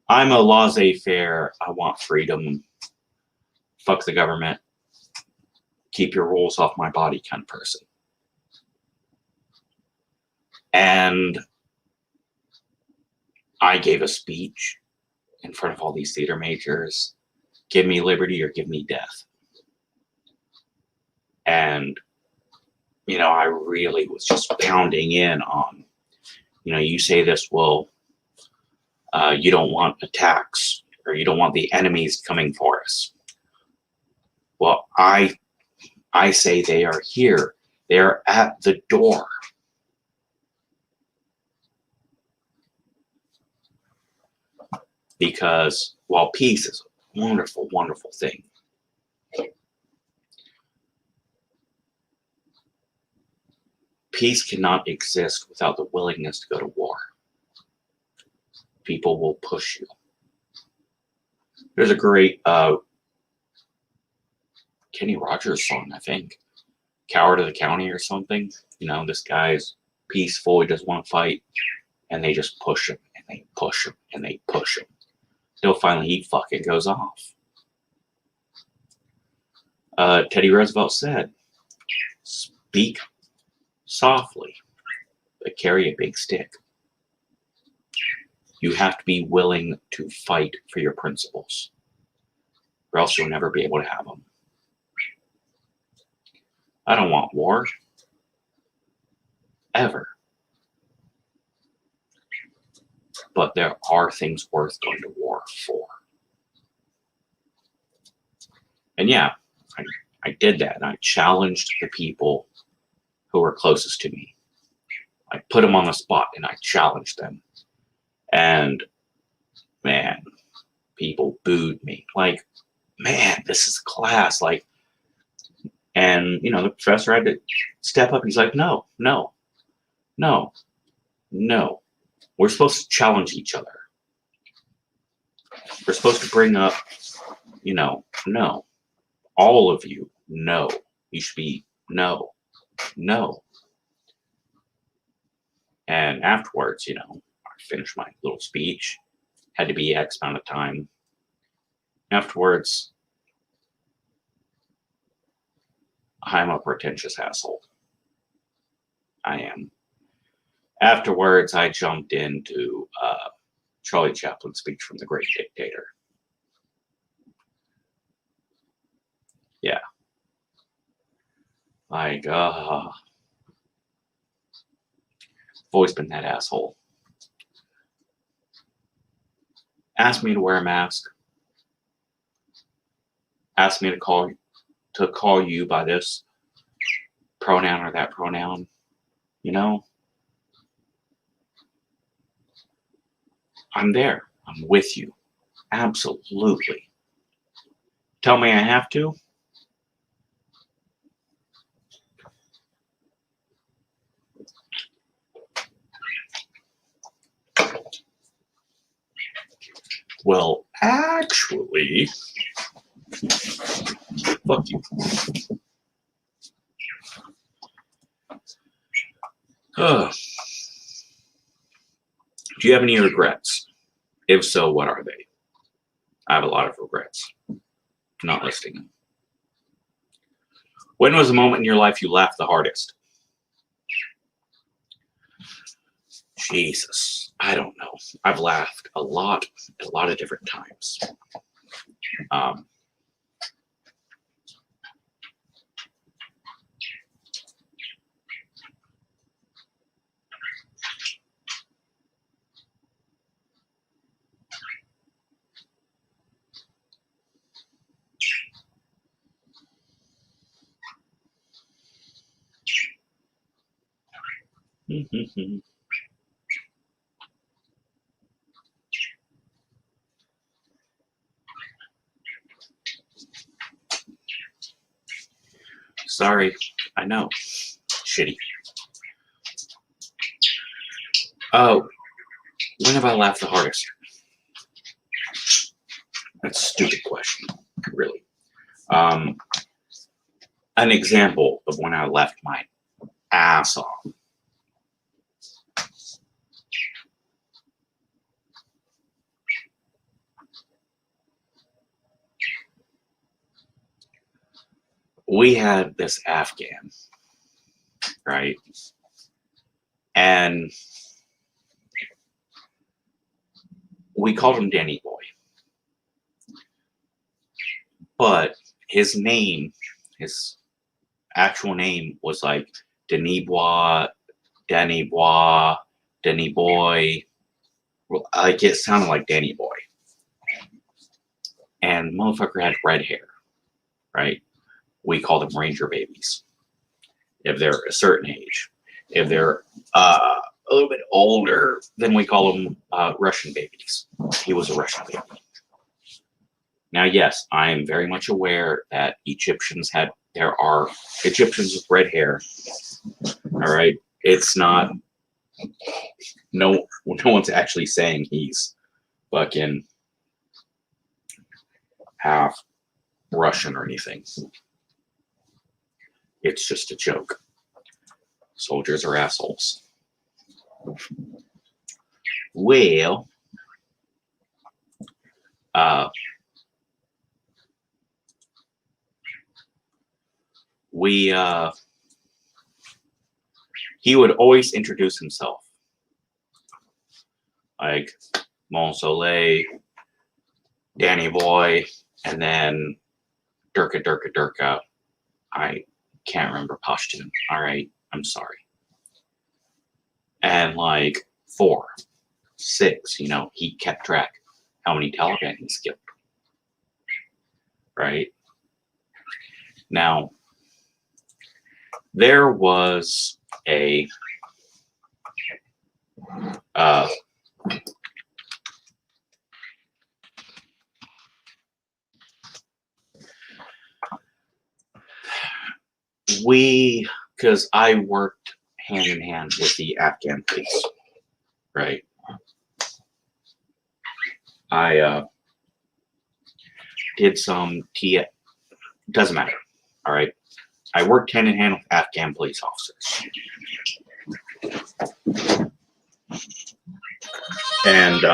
I'm a laissez-faire, I want freedom, fuck the government, keep your rules off my body kind of person. And I gave a speech in front of all these theater majors. Give me liberty or give me death. And, I really was just pounding in on, you say this, well, you don't want attacks, or you don't want the enemies coming for us. Well, I say they are here. They are at the door. Because while peace is a wonderful, wonderful thing, peace cannot exist without the willingness to go to war. People will push you. There's a great Kenny Rogers song, I think. Coward of the County or something. You know, this guy's peaceful, he doesn't want to fight. And they just push him, and they push him, and they push him. Till finally he fucking goes off. Teddy Roosevelt said, speak softly, but carry a big stick. You have to be willing to fight for your principles, or else you'll never be able to have them. I don't want war. Ever. But there are things worth going to war for. And yeah, I did that, and I challenged the people who were closest to me. I put them on the spot, and I challenged them. And, man, people booed me. Like, man, this is class. Like, and, you know, the professor had to step up. He's like, no, no, no, no. We're supposed to challenge each other. We're supposed to bring up, you know, no. All of you, no. You should be, no, no. And afterwards, you know, I finished my little speech. Had to be X amount of time. Afterwards, I'm a pretentious asshole. I am. Afterwards, I jumped into Charlie Chaplin's speech from The Great Dictator. Yeah. Like, I've always been that asshole. Ask me to wear a mask. Ask me to call you by this pronoun or that pronoun. You know? I'm there. I'm with you. Absolutely. Tell me I have to? Well, actually, fuck you. Do you have any regrets? If so, what are they? I have a lot of regrets. Not listing them. When was the moment in your life you laughed the hardest? Jesus, I don't know. I've laughed a lot at a lot of different times. Sorry, I know. Shitty. Oh, when have I laughed the hardest? That's a stupid question, really. An example of when I laughed my ass off. We had this Afghan, right? And we called him Danny Boy. But his name, his actual name was like Danny Boy, Danny Boy, Danny Boy. Well, like it sounded like Danny Boy. And the motherfucker had red hair, right? We call them Ranger babies. If they're a certain age. If they're a little bit older, then we call them Russian babies. He was a Russian baby. Now, yes, I am very much aware that Egyptians had there are Egyptians with red hair. All right, it's not. No one's actually saying he's fucking half Russian or anything. It's just a joke. Soldiers are assholes. Well, he would always introduce himself. Like Mon Soleil, Danny Boy, and then Durka Durka Durka. I can't remember Pashtun. All right, I'm sorry. And like 4, 6, he kept track how many Taliban he's killed. Right? Now, there was a because I worked hand in hand with the Afghan police, right? I did some doesn't matter, all right? I worked hand in hand with Afghan police officers. And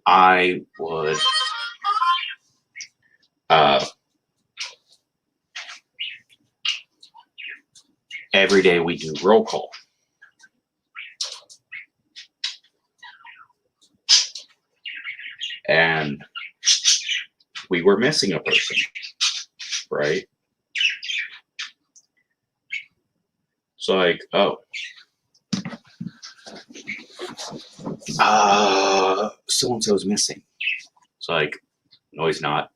I would every day we do roll call. And we were missing a person, right? So like, oh, so-and-so's missing. It's like, no, he's not.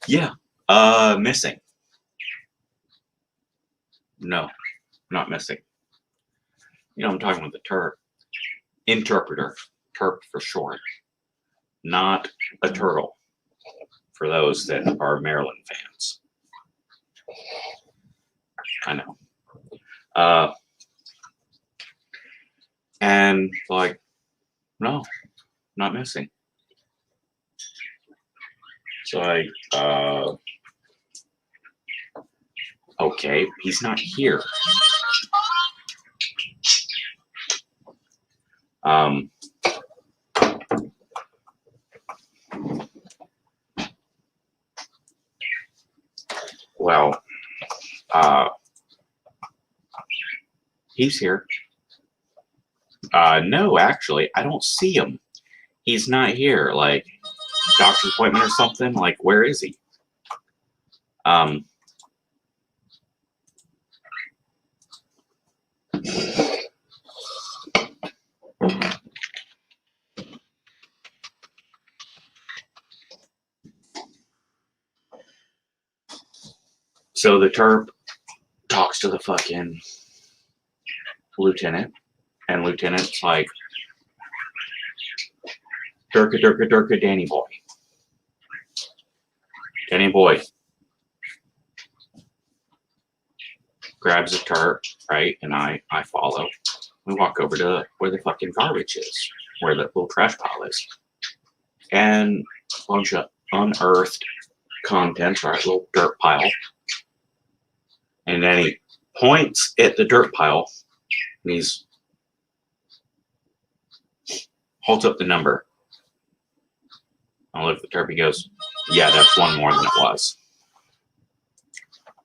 Yeah, missing. No, not missing. I'm talking with the TERP. Interpreter, TERP for short. Not a turtle, for those that are Maryland fans. I know. And like, no, not missing. So okay, he's not here. Well, he's here. No, actually, I don't see him. He's not here. Like, doctor's appointment or something? Like, where is he? So the TERP talks to the fucking lieutenant, and lieutenant's like, Durka, Durka, Durka, Danny Boy. Danny Boy grabs a TERP, right? And I follow. We walk over to where the fucking garbage is, where the little trash pile is. And a bunch of unearthed contents, right? Little dirt pile. And then he points at the dirt pile and he's holds up the number. I look at the TERP, he goes, yeah, that's one more than it was.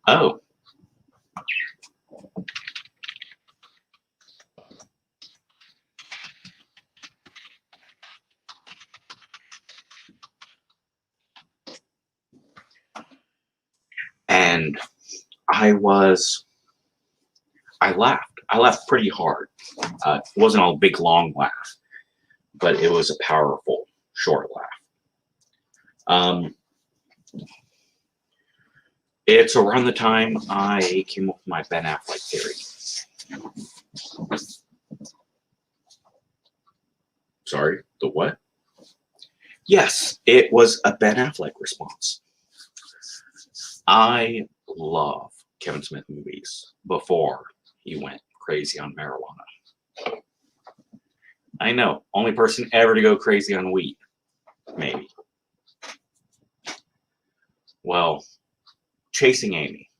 Oh. And I laughed. I laughed pretty hard. It wasn't a big, long laugh, but it was a powerful, short laugh. It's around the time I came up with my Ben Affleck theory. Sorry, the what? Yes, it was a Ben Affleck response. I love Kevin Smith movies before he went crazy on marijuana. I know, only person ever to go crazy on weed, maybe. Well, Chasing Amy,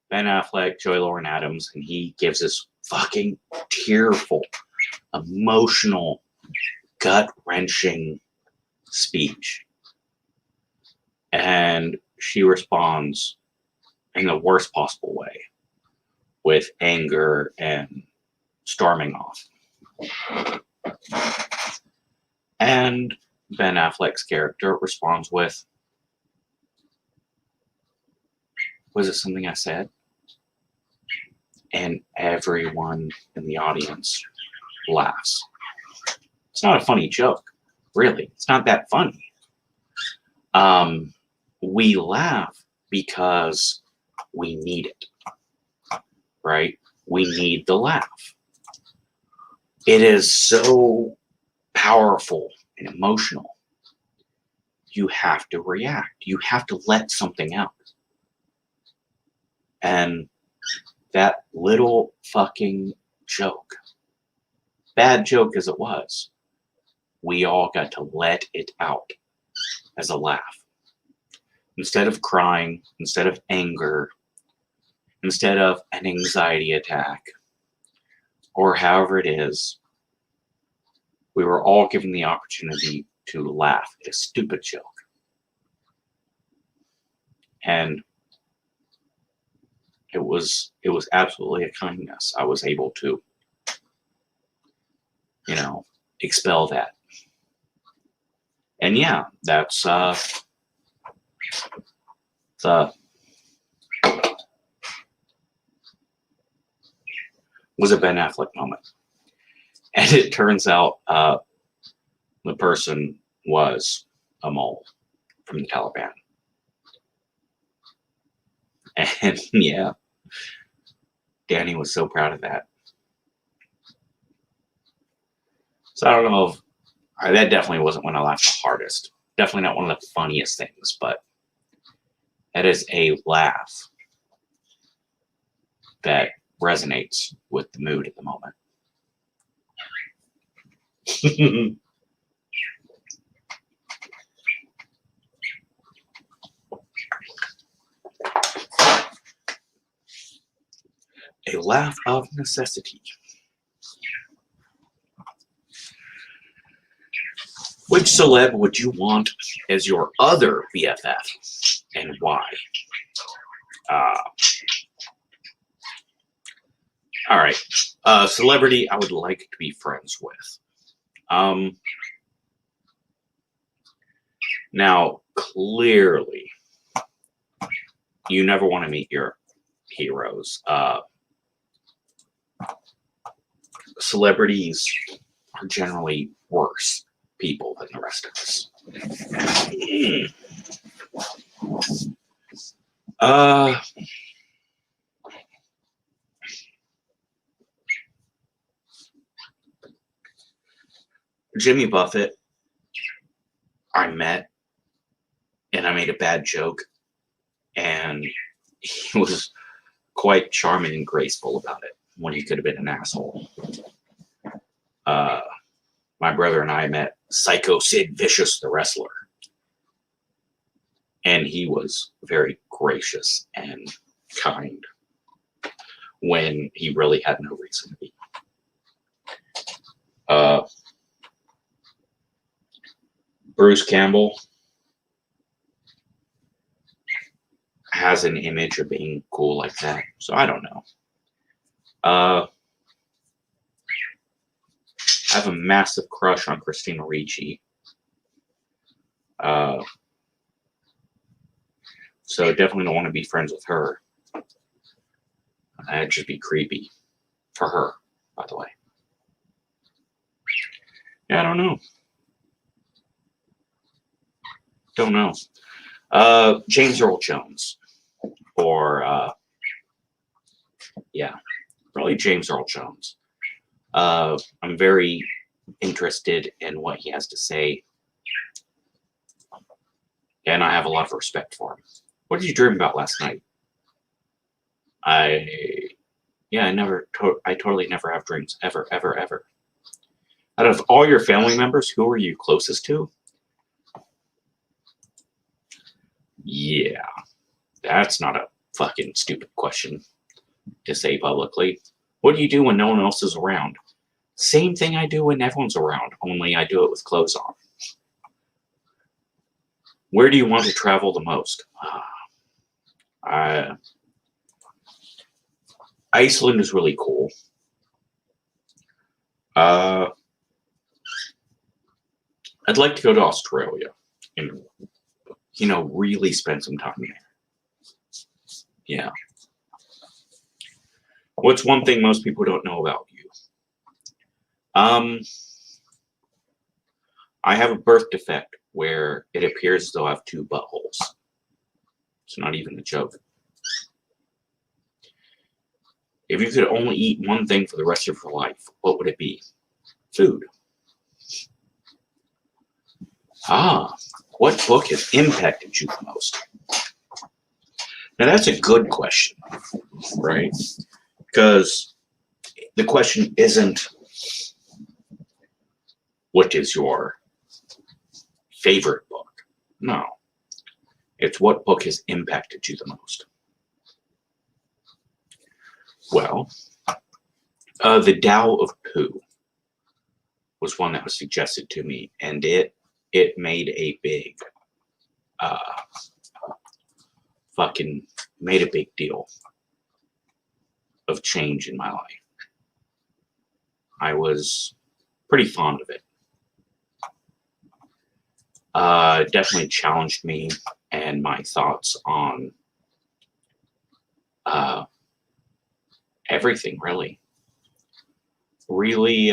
Ben Affleck, Joey Lauren Adams, and he gives this fucking tearful, emotional, gut-wrenching speech. And she responds in the worst possible way, with anger and storming off. And Ben Affleck's character responds with, "Was it something I said?" And everyone in the audience laughs. It's not a funny joke, really. It's not that funny. We laugh because we need it, right? We need the laugh. It is so powerful and emotional. You have to react. You have to let something out. And that little fucking joke, bad joke as it was, we all got to let it out as a laugh. Instead of crying, instead of anger, instead of an anxiety attack, or however it is, we were all given the opportunity to laugh at a stupid joke. And it was absolutely a kindness. I was able to, expel that. And yeah, that's was a Ben Affleck moment. And it turns out the person was a mole from the Taliban. And yeah, Danny was so proud of that. So I don't know if that definitely wasn't when I laughed the hardest. Definitely not one of the funniest things, but that is a laugh that resonates with the mood at the moment. A laugh of necessity. Which celeb would you want as your other BFF, and why? All right. Celebrity I would like to be friends with. Now, clearly, you never want to meet your heroes. Celebrities are generally worse people than the rest of us. Jimmy Buffett, I met, and I made a bad joke, and he was quite charming and graceful about it when he could have been an asshole. My brother and I met Psycho Sid Vicious, the wrestler, and he was very gracious and kind when he really had no reason to be. Bruce Campbell has an image of being cool like that, so I don't know. I have a massive crush on Christina Ricci. So definitely don't want to be friends with her. That'd just be creepy. For her, by the way. Yeah, I don't know. Don't know. James Earl Jones. Or, yeah, probably James Earl Jones. I'm very interested in what he has to say and I have a lot of respect for him. What did you dream about last night? I totally never have dreams, ever, ever, ever. Out of all your family members, who are you closest to? Yeah, that's not a fucking stupid question to say publicly. What do you do when no one else is around? Same thing I do when everyone's around, only I do it with clothes on. Where do you want to travel the most? Iceland is really cool. I'd like to go to Australia and, really spend some time there. Yeah. What's one thing most people don't know about you? I have a birth defect where it appears as though I have two buttholes. It's not even a joke. If you could only eat one thing for the rest of your life, what would it be? Food. What book has impacted you the most? Now that's a good question, right? Because the question isn't what is your favorite book? No. It's what book has impacted you the most. Well, The Tao of Pooh was one that was suggested to me, and it made a big made a big deal of change in my life. I was pretty fond of it. Definitely challenged me and my thoughts on everything, really. Really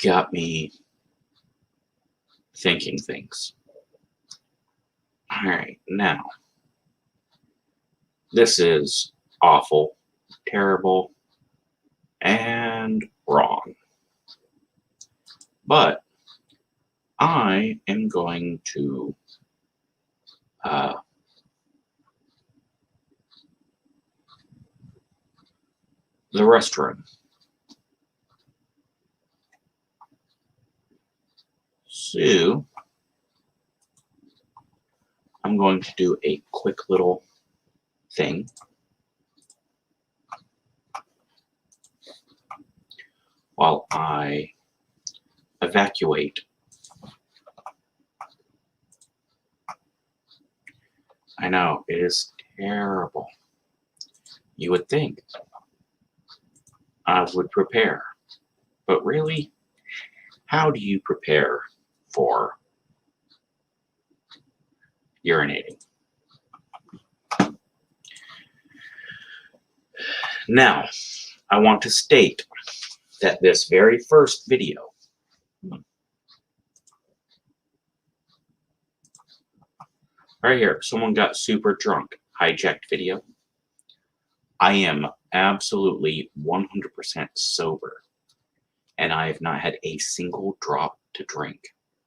got me thinking things. All right, now, this is awful, terrible, and wrong. But I am going to the restroom. So I'm going to do a quick little thing. While I evacuate. I know, it is terrible. You would think I would prepare. But really, how do you prepare for urinating? Now, I want to state that this very first video right here, someone got super drunk, hijacked video. I am absolutely 100% sober, and I have not had a single drop to drink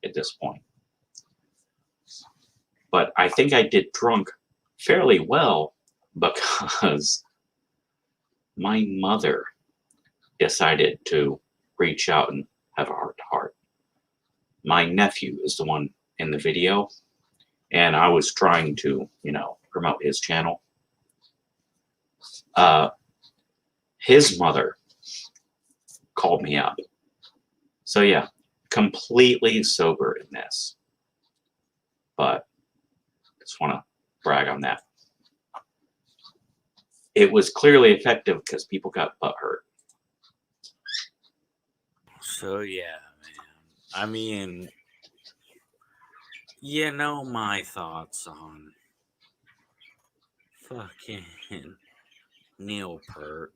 at this point. But I think I did drunk fairly well because my mother decided to reach out and have a heart-to-heart. My nephew is the one in the video, and I was trying to, promote his channel. His mother called me up. So yeah, completely sober in this. But just want to brag on that. It was clearly effective because people got butthurt. So yeah, man. I mean, my thoughts on fucking Neil Peart.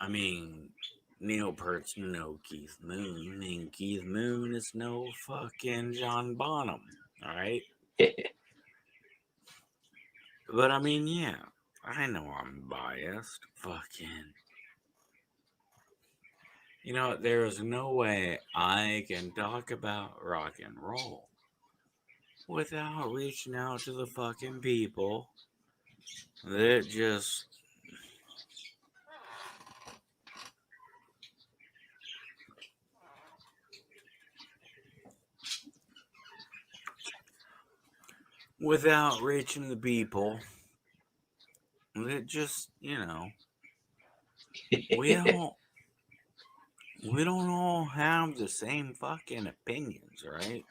I mean, Neil Peart's no Keith Moon, and Keith Moon is no fucking John Bonham, alright? But I mean, yeah, I know I'm biased. Fucking. You know, there is no way I can talk about rock and roll without reaching out to the fucking people that just without reaching the people that just, we don't all have the same fucking opinions, right?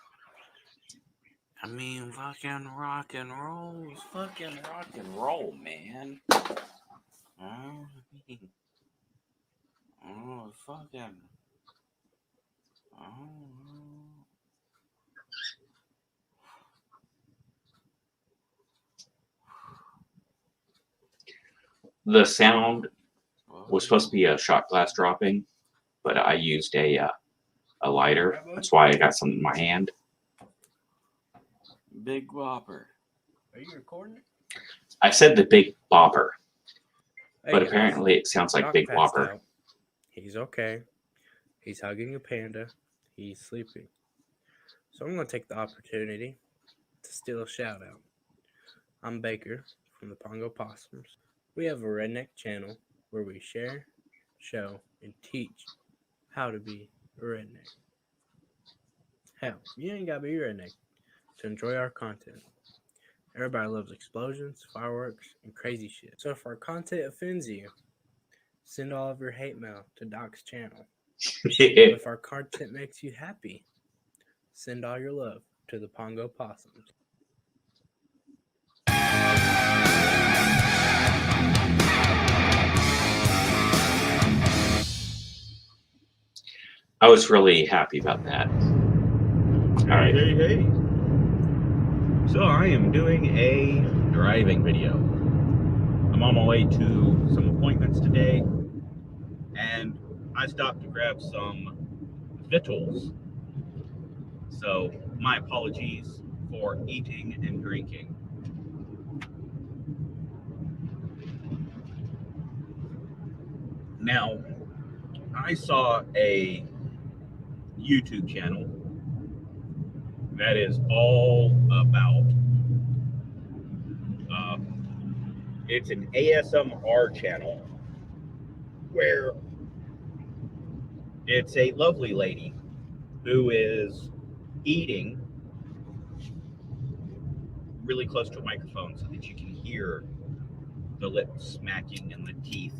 I mean, fucking rock and roll is fucking rock and roll, man. Fucking. Oh. The sound was supposed to be a shot glass dropping, but I used a lighter. That's why I got some in my hand. Big Whopper. Are you recording it? I said the Big Bopper, Hey but guys, apparently it sounds like Doc Big passed Whopper. out. He's okay. He's hugging a panda. He's sleeping. So I'm going to take the opportunity to steal a shout out. I'm Baker from the Pongo Possums. We have a redneck channel where we share, show, and teach how to be a redneck. Hell, you ain't got to be a redneck to enjoy our content. Everybody loves explosions, fireworks, and crazy shit. So if our content offends you, send all of your hate mail to Doc's channel. If our content makes you happy, send all your love to the Pongo Possums. I was really happy about that. All right. Hey. So I am doing a driving video. I'm on my way to some appointments today, and I stopped to grab some victuals. So my apologies for eating and drinking. Now, I saw a YouTube channel that is all about it's an ASMR channel where it's a lovely lady who is eating really close to a microphone so that you can hear the lips smacking and the teeth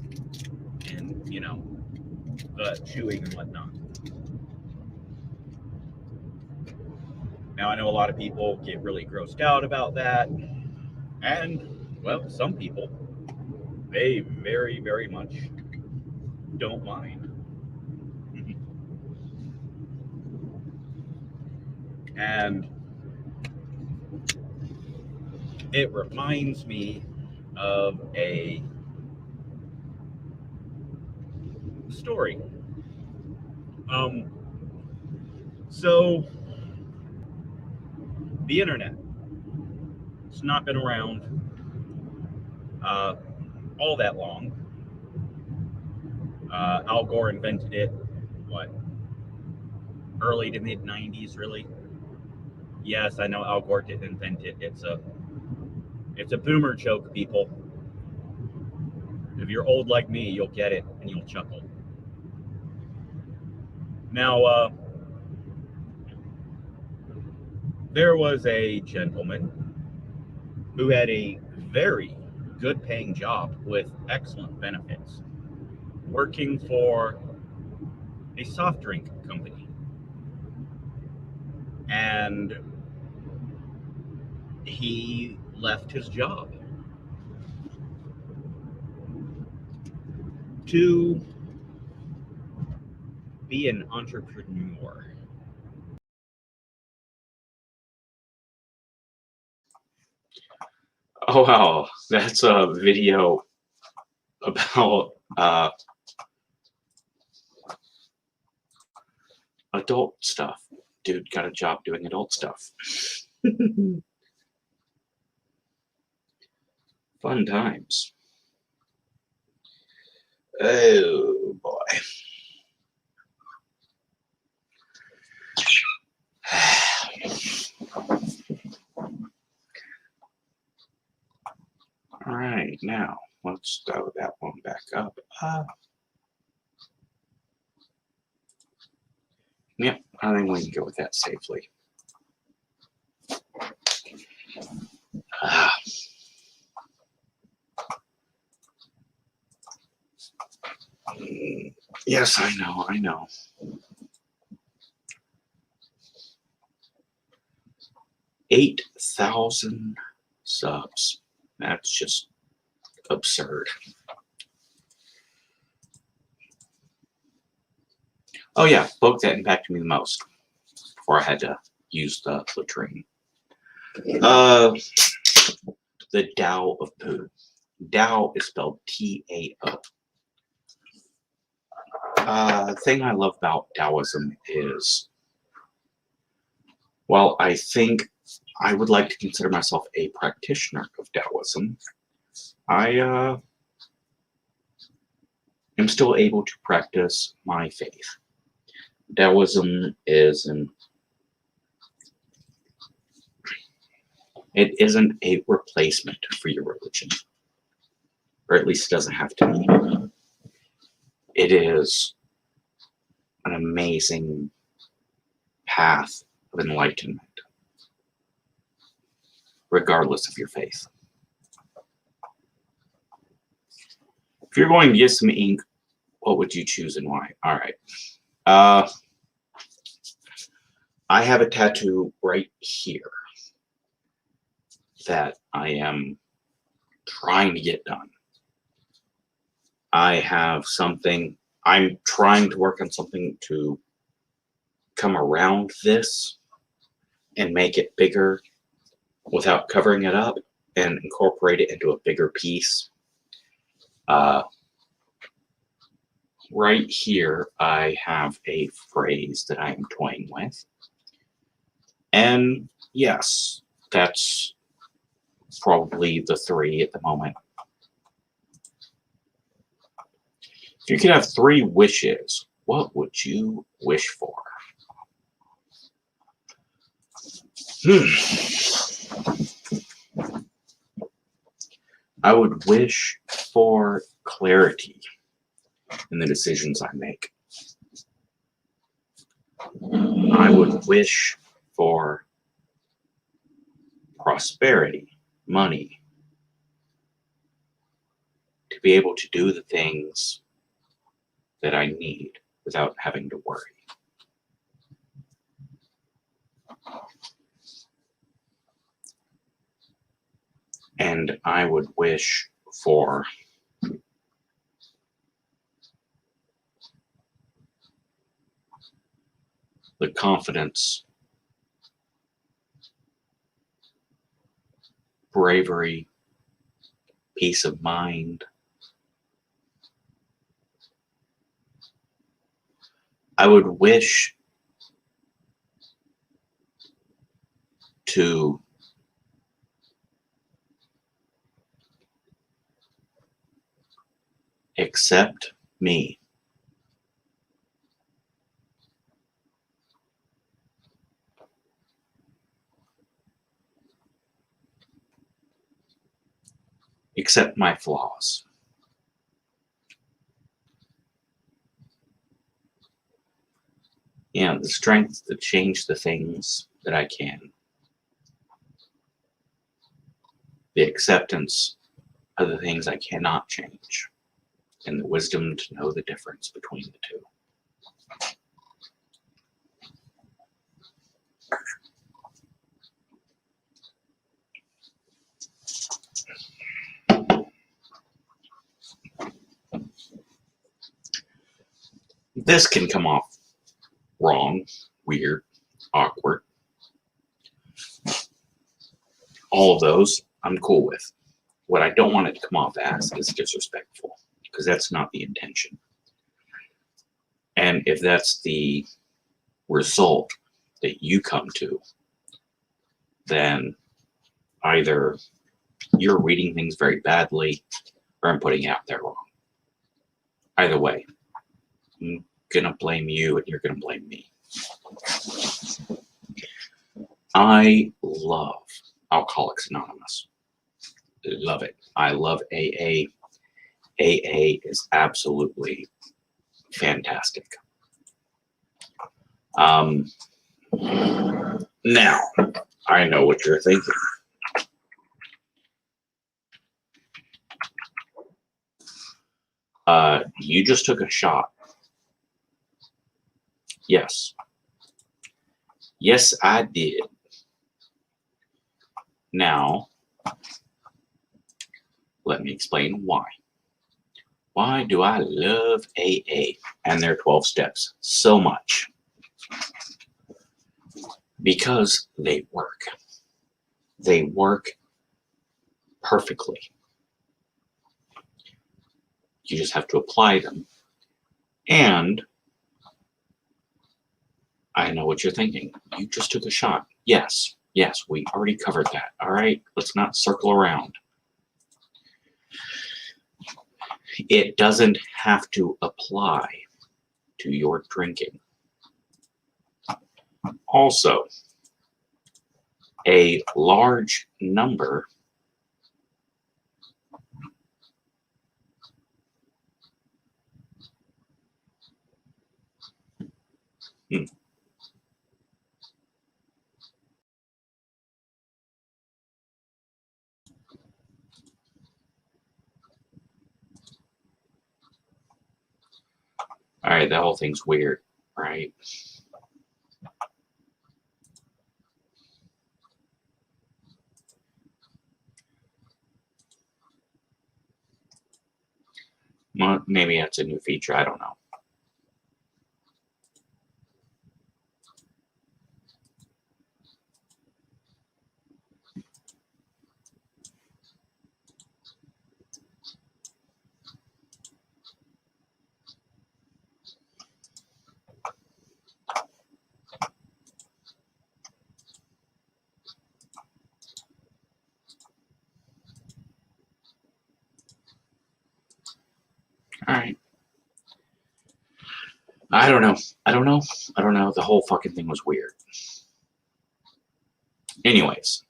and, the chewing and whatnot. Now, I know a lot of people get really grossed out about that. And, well, some people, they very, very much don't mind. And it reminds me of a story. So the internet, it's not been around all that long. Al Gore invented it, early to mid 90s, really. Yes, I know Al Gore didn't invent it. It's a boomer joke, people. If you're old like me, you'll get it and you'll chuckle. Now, there was a gentleman who had a very good paying job with excellent benefits, working for a soft drink company. And he left his job to be an entrepreneur. Oh wow, that's a video about adult stuff. Dude got a job doing adult stuff. Fun times. Oh boy. All right, now let's throw that one back up. Yep, I think we can go with that safely. Yes, I know. 8,000 subs. That's just absurd. Oh yeah, book that impacted me the most before I had to use the latrine. The Tao of Poo. Tao is spelled T-A-O. The thing I love about Taoism is, while I think I would like to consider myself a practitioner of Taoism, I am still able to practice my faith. Taoism it isn't a replacement for your religion, or at least it doesn't have to be. It is an amazing path of enlightenment, regardless of your faith. If you're going to get some ink, what would you choose and why? All right. I have a tattoo right here that I am trying to get done. I have something, I'm trying to work on something to come around this and make it bigger without covering it up and incorporate it into a bigger piece. Right here, I have a phrase that I am toying with. And yes, that's probably the 3 at the moment. If you could have 3 wishes, what would you wish for? I would wish for clarity in the decisions I make. I would wish for prosperity, money, to be able to do the things that I need without having to worry. And I would wish for the confidence, bravery, peace of mind. I would wish to accept me. Accept my flaws. The strength to change the things that I can. The acceptance of the things I cannot change. And the wisdom to know the difference between the two. This can come off wrong, weird, awkward. All of those I'm cool with. What I don't want it to come off as is disrespectful, because that's not the intention. And if that's the result that you come to, then either you're reading things very badly or I'm putting it out there wrong. Either way, I'm gonna blame you and you're gonna blame me. I love Alcoholics Anonymous. Love it. I love AA. AA is absolutely fantastic. Now, I know what you're thinking. You just took a shot. Yes. Yes, I did. Now, let me explain why. Why do I love AA and their 12 steps so much? Because they work. They work perfectly. You just have to apply them. And I know what you're thinking. You just took a shot. Yes, we already covered that. All right, let's not circle around. It doesn't have to apply to your drinking. Also, a large number All right, that whole thing's weird, right? Well, maybe that's a new feature. I don't know. All right. I don't know. The whole fucking thing was weird. Anyways,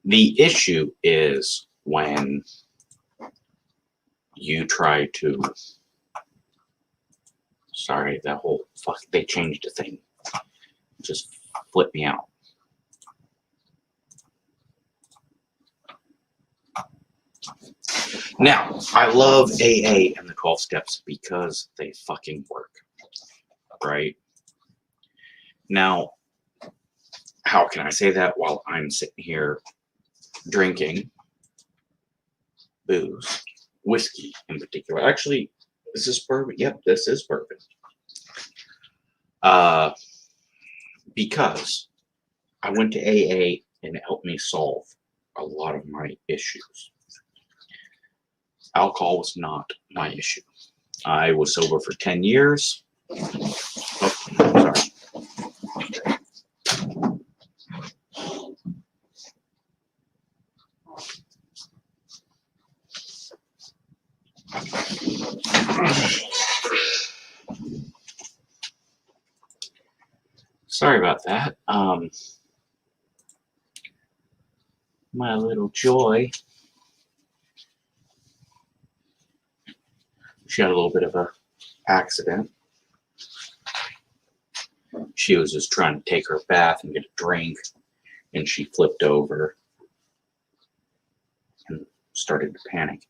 the issue is when you try to. Sorry, that whole fuck. They changed the thing. Just flipped me out. Now, I love AA and the 12 steps because they fucking work. Right? Now, how can I say that while I'm sitting here drinking booze, whiskey in particular? Actually, is this bourbon? Yep, this is bourbon. Because I went to AA and it helped me solve a lot of my issues. Alcohol was not my issue. I was sober for 10 years. Oh, sorry. Sorry about that. My little Joy, she had a little bit of a accident. She was just trying to take her bath and get a drink, and she flipped over and started to panic.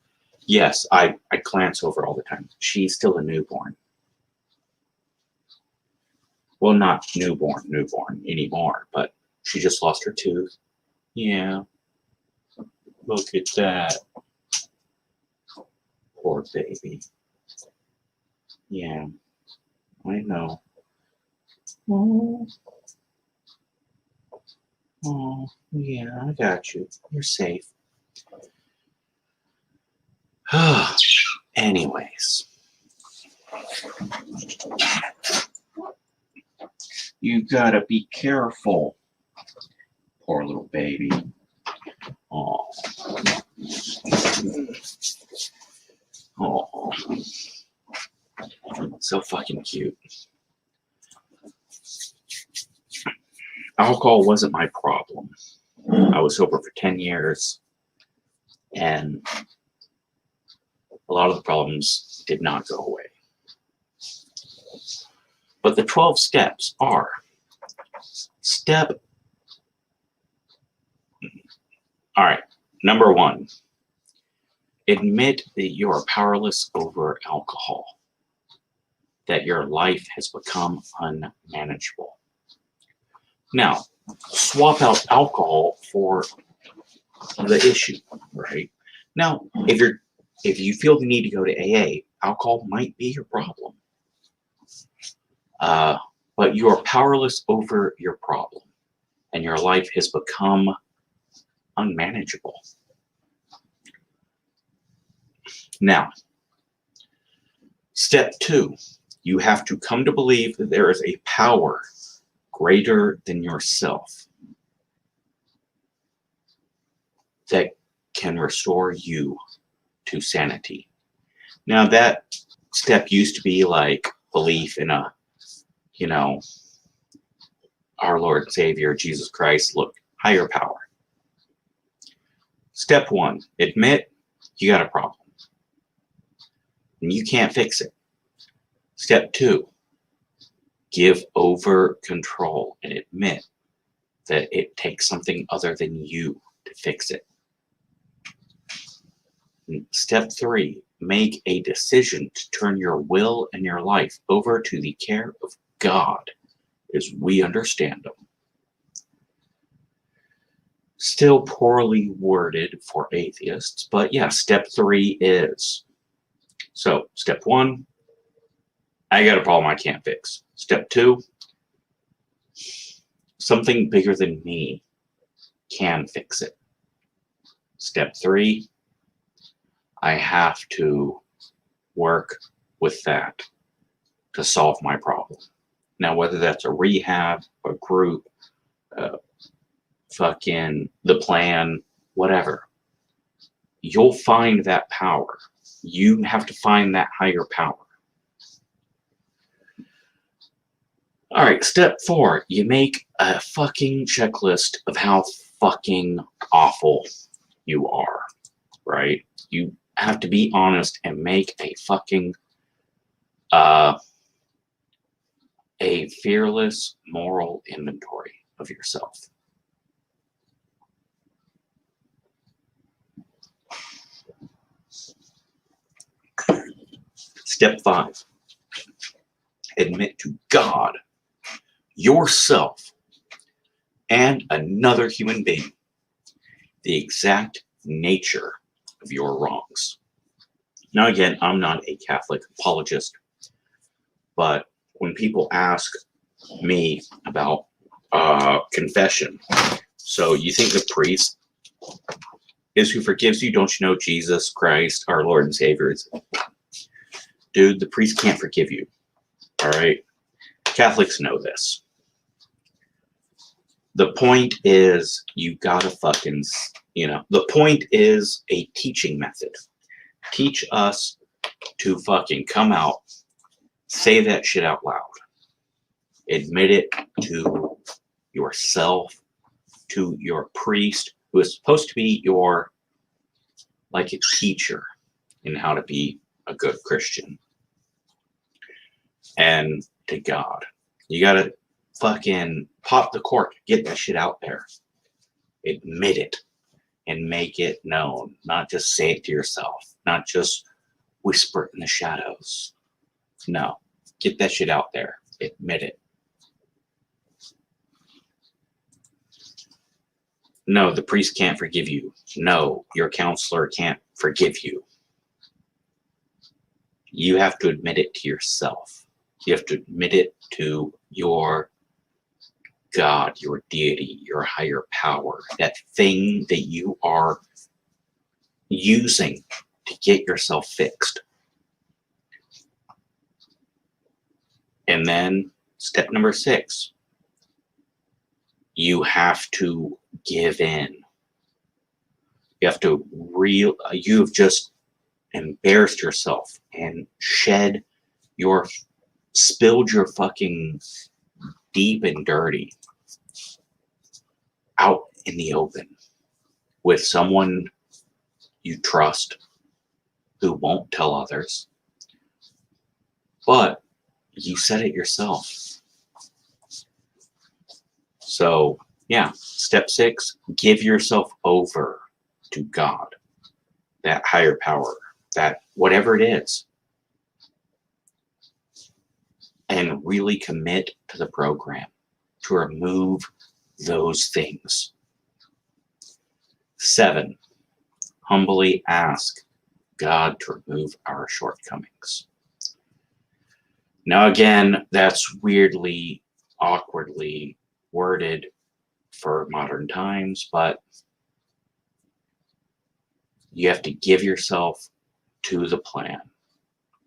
Yes, I glance over all the time. She's still a newborn. Well, not newborn anymore, but she just lost her tooth. Yeah. Look at that. Poor baby. Yeah, I know. Oh, yeah, I got you. You're safe. Anyways. You gotta be careful. Poor little baby. Oh. Oh. So fucking cute. alcohol wasn't my problem. I was sober for 10 years, and a lot of the problems did not go away. But the 12 steps are all right, number 1, admit that you are powerless over alcohol, that your life has become unmanageable. Now, swap out alcohol for the issue, right? Now, if you feel the need to go to AA, alcohol might be your problem. But you are powerless over your problem, and your life has become unmanageable. Now, step 2, you have to come to believe that there is a power greater than yourself that can restore you to sanity. Now, that step used to be like belief in a, our Lord and Savior, Jesus Christ, higher power. Step 1, admit you got a problem and you can't fix it. Step 2, give over control and admit that it takes something other than you to fix it. And step 3, make a decision to turn your will and your life over to the care of God as we understand them. Still poorly worded for atheists, but yeah, step 3 is. So, step 1, I got a problem I can't fix. Step 2, something bigger than me can fix it. Step 3, I have to work with that to solve my problem. Now, whether that's a rehab, a group, the plan, whatever, you'll find that power. You have to find that higher power. All right, step 4, you make a fucking checklist of how fucking awful you are, right? You have to be honest and make a fucking, a fearless moral inventory of yourself. Step 5, admit to God, yourself, and another human being the exact nature of your wrongs. Now, again, I'm not a Catholic apologist, but when people ask me about confession, so you think the priest is who forgives you? Don't you know Jesus Christ, our Lord and Savior? Dude, the priest can't forgive you. All right? Catholics know this. The point is, you gotta fucking, the point is a teaching method. Teach us to fucking come out, say that shit out loud. Admit it to yourself, to your priest, who is supposed to be your, like a teacher in how to be a good Christian. And to God. You gotta fucking pop the cork, get that shit out there. Admit it and make it known. Not just say it to yourself. Not just whisper it in the shadows. No. Get that shit out there. Admit it. No, the priest can't forgive you. No, your counselor can't forgive you. You have to admit it to yourself. You have to admit it to your God, your deity, your higher power, that thing that you are using to get yourself fixed. And then step number 6, you have to give in. You have to you've just embarrassed yourself and spilled your fucking deep and dirty. the open with someone you trust who won't tell others, but you said it yourself. So, yeah, step 6, give yourself over to God, that higher power, that whatever it is, and really commit to the program to remove those things. 7, humbly ask God to remove our shortcomings. Now, again, that's weirdly, awkwardly worded for modern times, but you have to give yourself to the plan.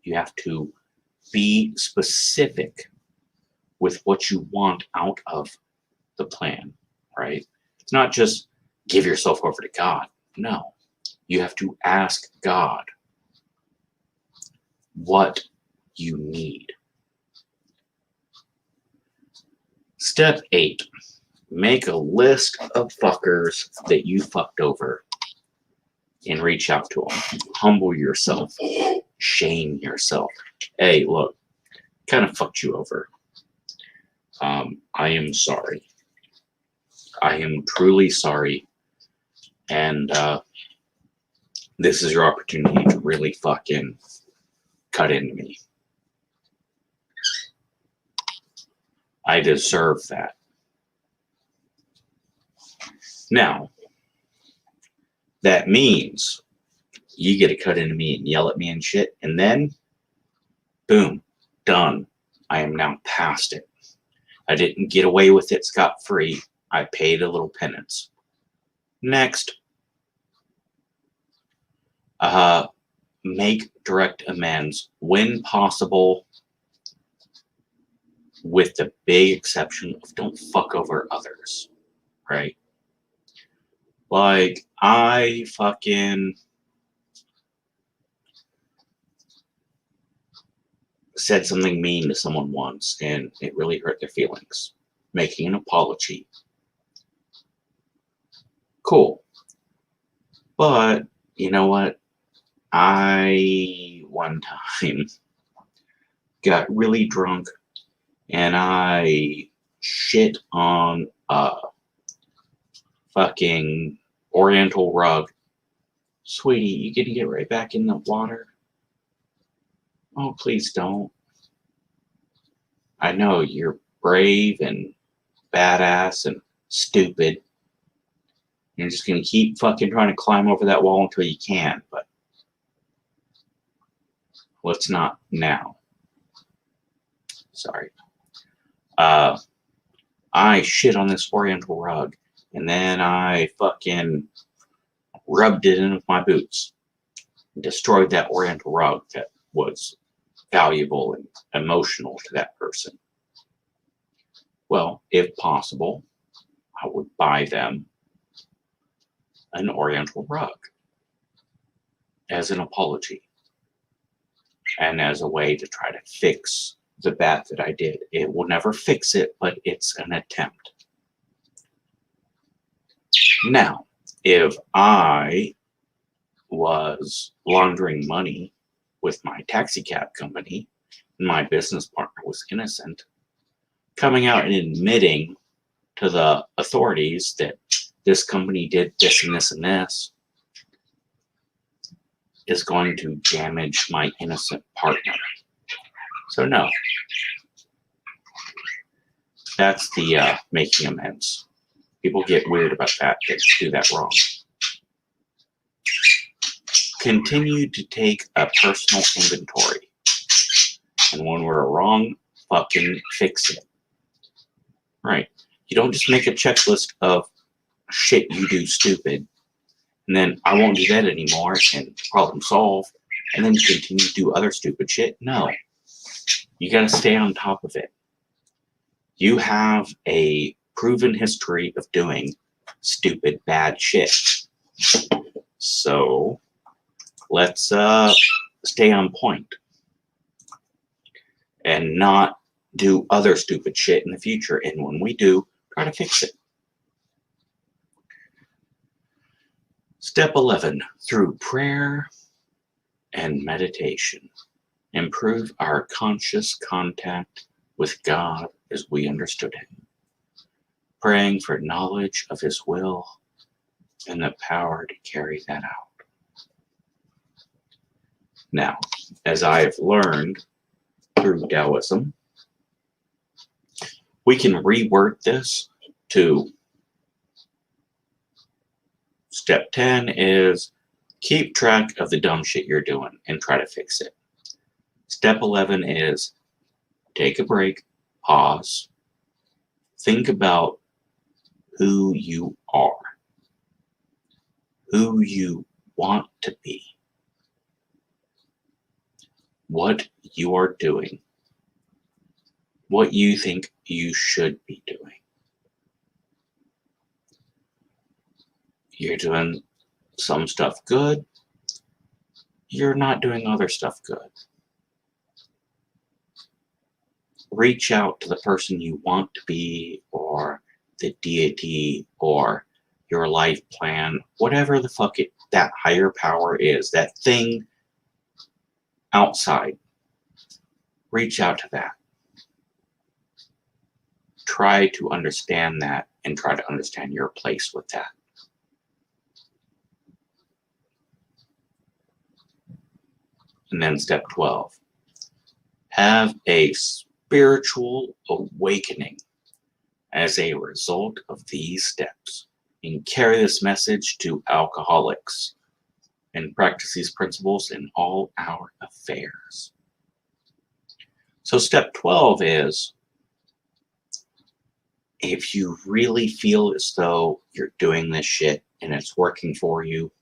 You have to be specific with what you want out of the plan, right? It's not just give yourself over to God. No, you have to ask God what you need. Step 8, make a list of fuckers that you fucked over and reach out to them. Humble yourself. Shame yourself. Hey, look, kind of fucked you over. I am sorry. I am truly sorry. And this is your opportunity to really fucking cut into me. I deserve that. Now, that means you get to cut into me and yell at me and shit, and then, boom, done. I am now past it. I didn't get away with it scot-free. I paid a little penance. Next, make direct amends when possible, with the big exception of don't fuck over others, right? Like, I fucking said something mean to someone once, and it really hurt their feelings. Making an apology. Cool. But, you know what? I, one time, got really drunk, and I shit on a fucking oriental rug. Sweetie, you gonna get right back in the water? Oh, please don't. I know you're brave and badass and stupid. You're just gonna keep fucking trying to climb over that wall until you can, but let's not now. Sorry. I shit on this oriental rug, and then I fucking rubbed it in with my boots. Destroyed that oriental rug that was valuable and emotional to that person. Well, if possible, I would buy them an oriental rug as an apology and as a way to try to fix the bad that I did. It will never fix it, but it's an attempt. Now, if I was laundering money with my taxi cab company, and my business partner was innocent, coming out and admitting to the authorities that this company did this and this and this is going to damage my innocent partner. So no. That's the making amends. People get weird about that. They do that wrong. Continue to take a personal inventory. And when we're wrong, fucking fix it. Right. You don't just make a checklist of shit you do stupid, and then I won't do that anymore and problem solve, and then continue to do other stupid shit. No. You gotta stay on top of it. You have a proven history of doing stupid, bad shit. So let's stay on point and not do other stupid shit in the future. And when we do, try to fix it. Step 11, through prayer and meditation, improve our conscious contact with God as we understood Him, praying for knowledge of His will and the power to carry that out. Now, as I have learned through Taoism, we can reword this to step 10 is keep track of the dumb shit you're doing and try to fix it. Step 11 is take a break, pause, think about who you are, who you want to be, what you are doing, what you think you should be doing. You're doing some stuff good, you're not doing other stuff good. Reach out to the person you want to be, or the deity, or your life plan, whatever the fuck that higher power is, that thing outside. Reach out to that. Try to understand that and try to understand your place with that. And then step 12, have a spiritual awakening as a result of these steps, and carry this message to alcoholics and practice these principles in all our affairs. So step 12 is, if you really feel as though you're doing this shit and it's working for you,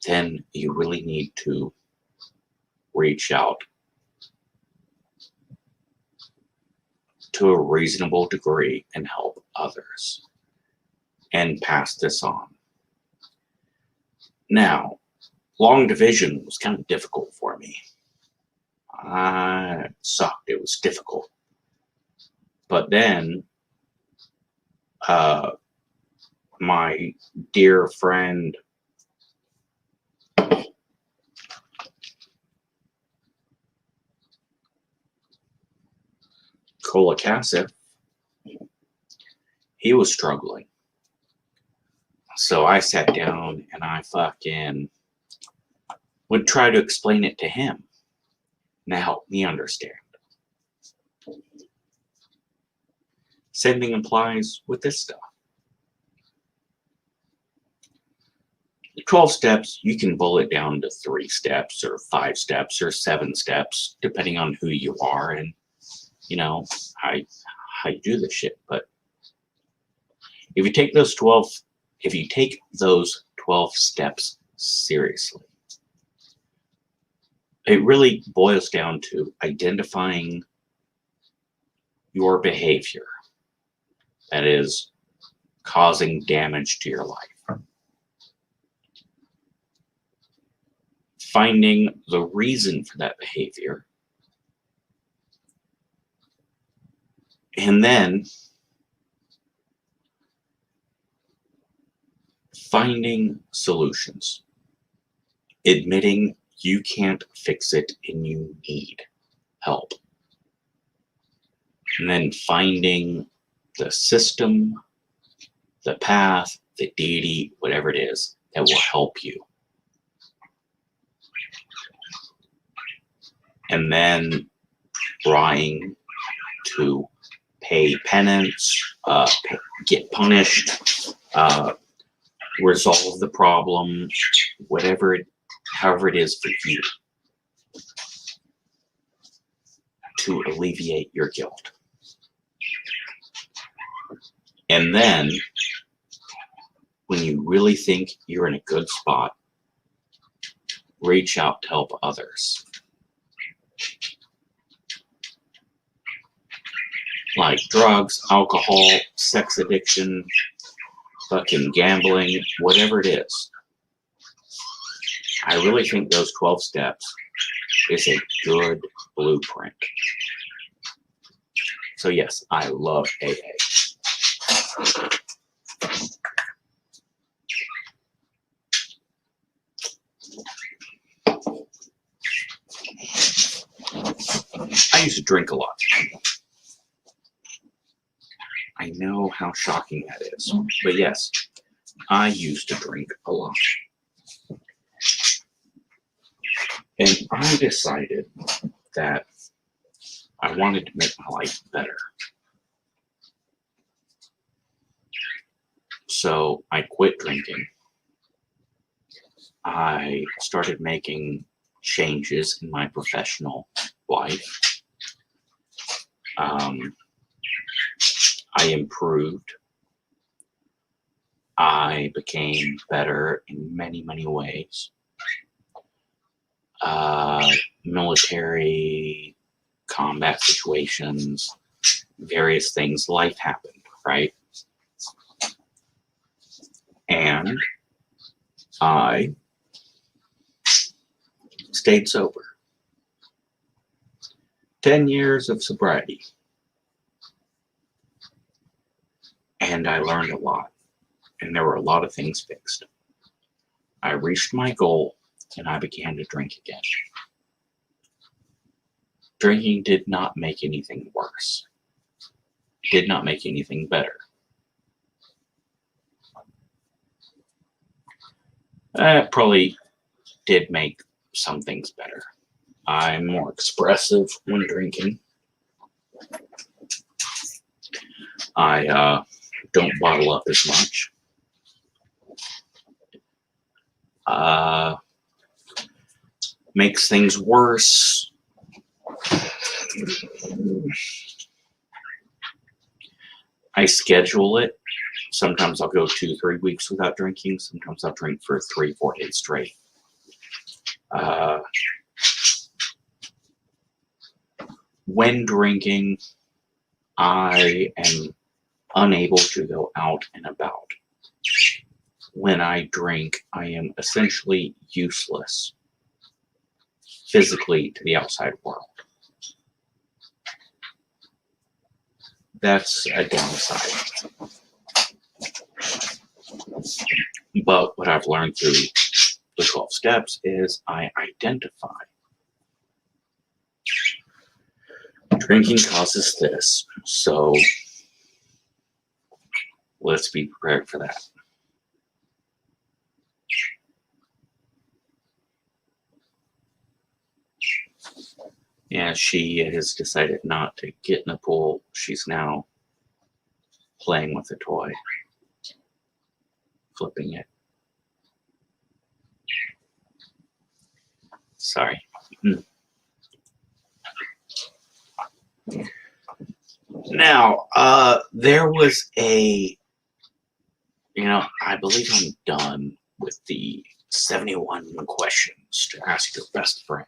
then you really need to reach out to a reasonable degree and help others and pass this on. Now, long division was kind of difficult for me. It sucked. It was difficult. But then, my dear friend Kolakasif, he was struggling. So I sat down and I fucking would try to explain it to him to help me understand. Same thing applies with this stuff. The 12 steps, you can bullet down to 3 steps or 5 steps or 7 steps, depending on who you are and, you know, how you do this shit. But if you take those 12 steps seriously, it really boils down to identifying your behavior that is causing damage to your life. Finding the reason for that behavior. And then finding solutions. Admitting you can't fix it and you need help. And then finding the system, the path, the deity, whatever it is, that will help you. And then trying to pay penance, get punished, resolve the problem, however it is for you, to alleviate your guilt. And then, when you really think you're in a good spot, reach out to help others. Like drugs, alcohol, sex addiction, fucking gambling, whatever it is. I really think those 12 steps is a good blueprint. So yes, I love AA. used to drink a lot. I know how shocking that is, but yes, I used to drink a lot. And I decided that I wanted to make my life better. So I quit drinking. I started making changes in my professional life. I improved. I became better in many, many ways. Military, combat situations, various things, life happened, right? And I stayed sober. 10 years of sobriety. And I learned a lot. And there were a lot of things fixed. I reached my goal and I began to drink again. Drinking did not make anything worse. Did not make anything better. Probably did make some things better. I'm more expressive when drinking. I don't bottle up as much. Makes things worse. I schedule it. Sometimes I'll go 2-3 weeks without drinking. Sometimes I'll drink for 3-4 days straight. When drinking, I am unable to go out and about. When I drink, I am essentially useless physically to the outside world. That's a downside. But what I've learned through the 12 steps is I identify. Drinking causes this, so let's be prepared for that. Yeah, she has decided not to get in the pool. She's now playing with the toy, flipping it. Sorry. Now, there was a, I believe I'm done with the 71 questions to ask your best friend.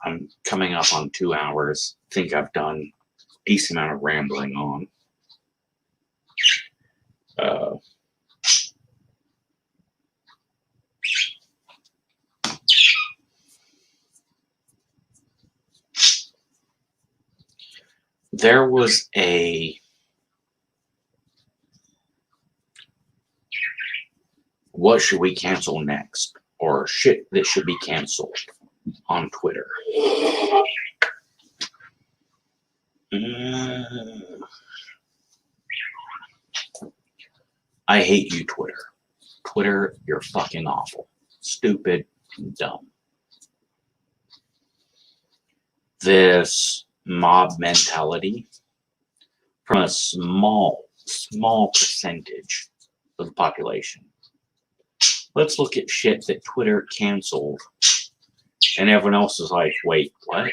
I'm coming up on 2 hours. I think I've done a decent amount of rambling on. There was a what should we cancel next, or shit that should be canceled on Twitter. I hate you, Twitter. Twitter, you're fucking awful. Stupid and dumb. This mob mentality from a small percentage of the population. Let's look at shit that Twitter canceled. And everyone else is like, wait, what?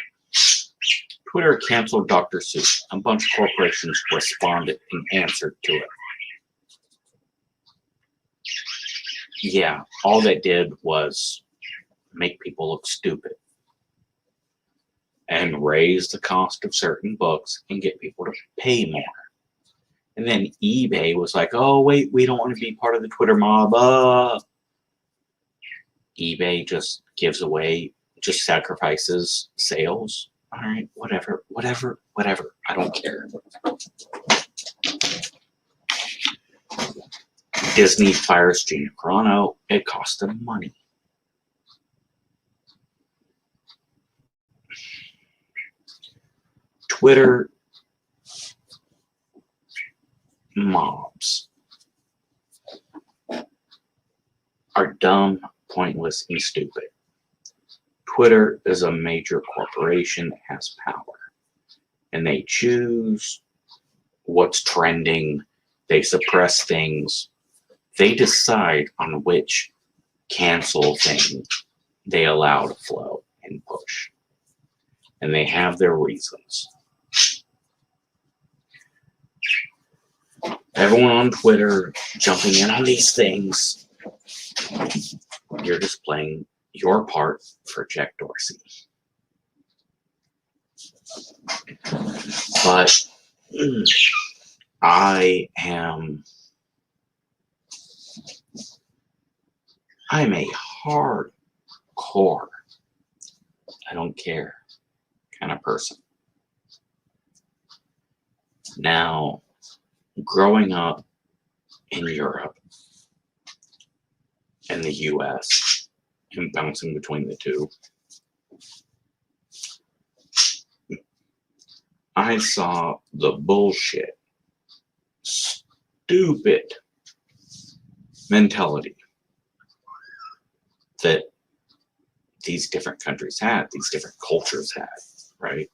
Twitter canceled Dr. Seuss. A bunch of corporations responded and answered to it. Yeah, all that did was make people look stupid and raise the cost of certain books and get people to pay more. And then eBay was like, oh, wait, we don't want to be part of the Twitter mob. eBay just gives away, just sacrifices sales. All right, whatever. I don't care. Disney fires Gina Carano. It cost them money. Twitter mobs are dumb, pointless, and stupid. Twitter is a major corporation that has power, and they choose what's trending. They suppress things. They decide on which cancel thing they allow to flow and push. And they have their reasons. Everyone on Twitter jumping in on these things, you're just playing your part for Jack Dorsey. But I'm a hardcore, I don't care kind of person. Now, growing up in Europe and the US and bouncing between the two, I saw the bullshit, stupid mentality that these different countries had, these different cultures had, right?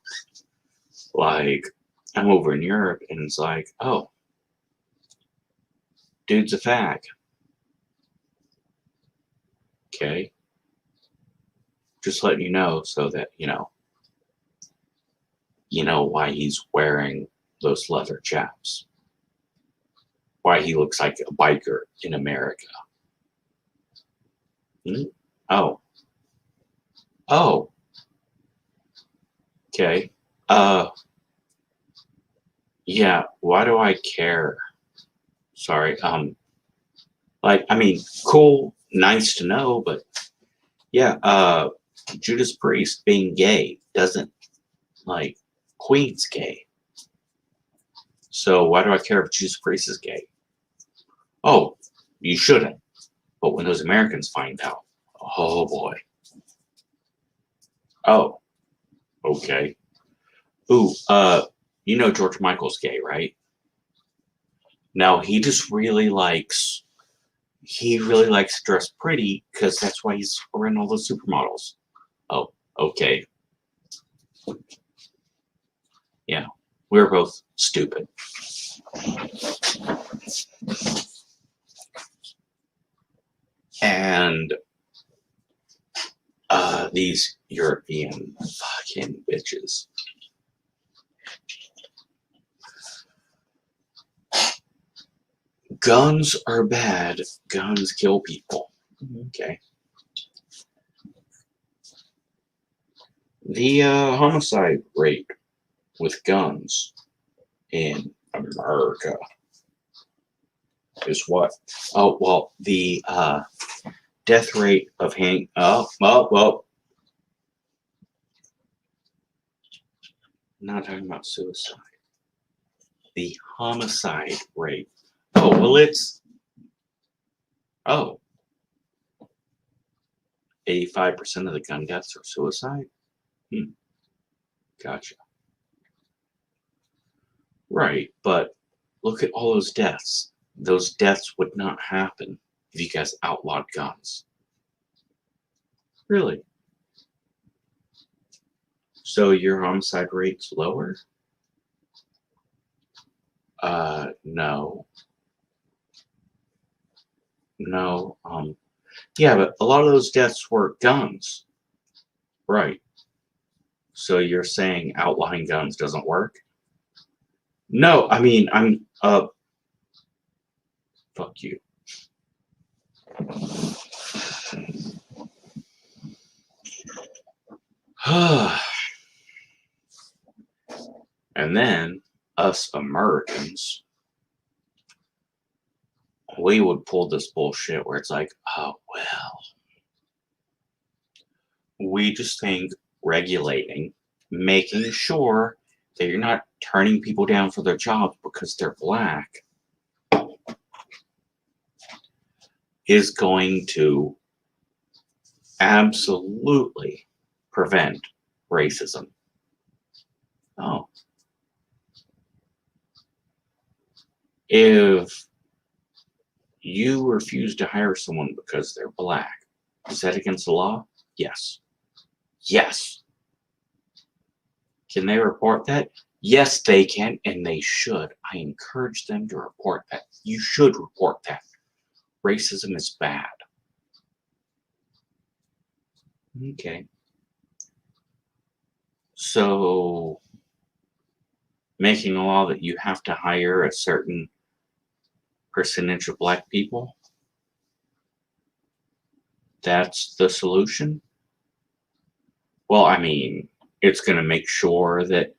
Like, I'm over in Europe and it's like, oh, dude's a fag. Okay. Just letting you know so that, you know why he's wearing those leather chaps. Why he looks like a biker in America. Oh. Oh. Okay. Yeah, why do I care? Sorry. Like, I mean, cool, nice to know, but yeah, Judas Priest being gay doesn't, like, Queen's gay. So why do I care if Judas Priest is gay? Oh, you shouldn't. But when those Americans find out, oh boy. Oh, okay. Ooh, George Michael's gay, right? No, he just really likes to dress pretty because that's why he's around all those supermodels. Oh, okay. Yeah, we're both stupid. And these European fucking bitches. Guns are bad. Guns kill people. Okay. The homicide rate with guns in America is what? Oh, well, the death rate of well. I'm not talking about suicide. The homicide rate. Oh, well, it's 85% of the gun deaths are suicide? Gotcha. Right, but look at all those deaths. Those deaths would not happen if you guys outlawed guns. Really? So your homicide rate's lower? No. No, yeah, but a lot of those deaths were guns. Right. So you're saying outlawing guns doesn't work? No, I mean, fuck you. And then, us Americans, we would pull this bullshit where it's like, oh, well, we just think regulating, making sure that you're not turning people down for their jobs because they're black is going to absolutely prevent racism. Oh, If you refuse to hire someone because they're black, is that against the law? Yes. Yes. Can they report that? Yes, they can, and they should. I encourage them to report that. You should report that. Racism is bad. Okay. So, making a law that you have to hire a certain percentage of black people, that's the solution? Well, I mean, it's going to make sure that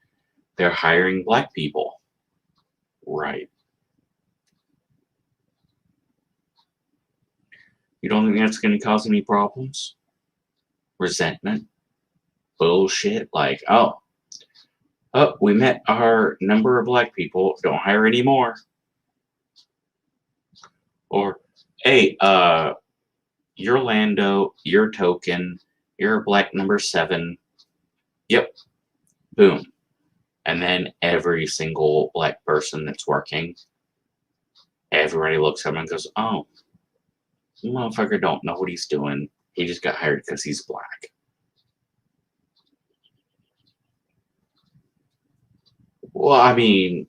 they're hiring black people. Right. You don't think that's going to cause any problems? Resentment? Bullshit? Like, oh, we met our number of black people. Don't hire any more. Or, hey, you're Lando, you're Token, you're black number 7. Yep. Boom. And then every single black person that's working, everybody looks at him and goes, oh, motherfucker don't know what he's doing. He just got hired because he's black. Well, I mean,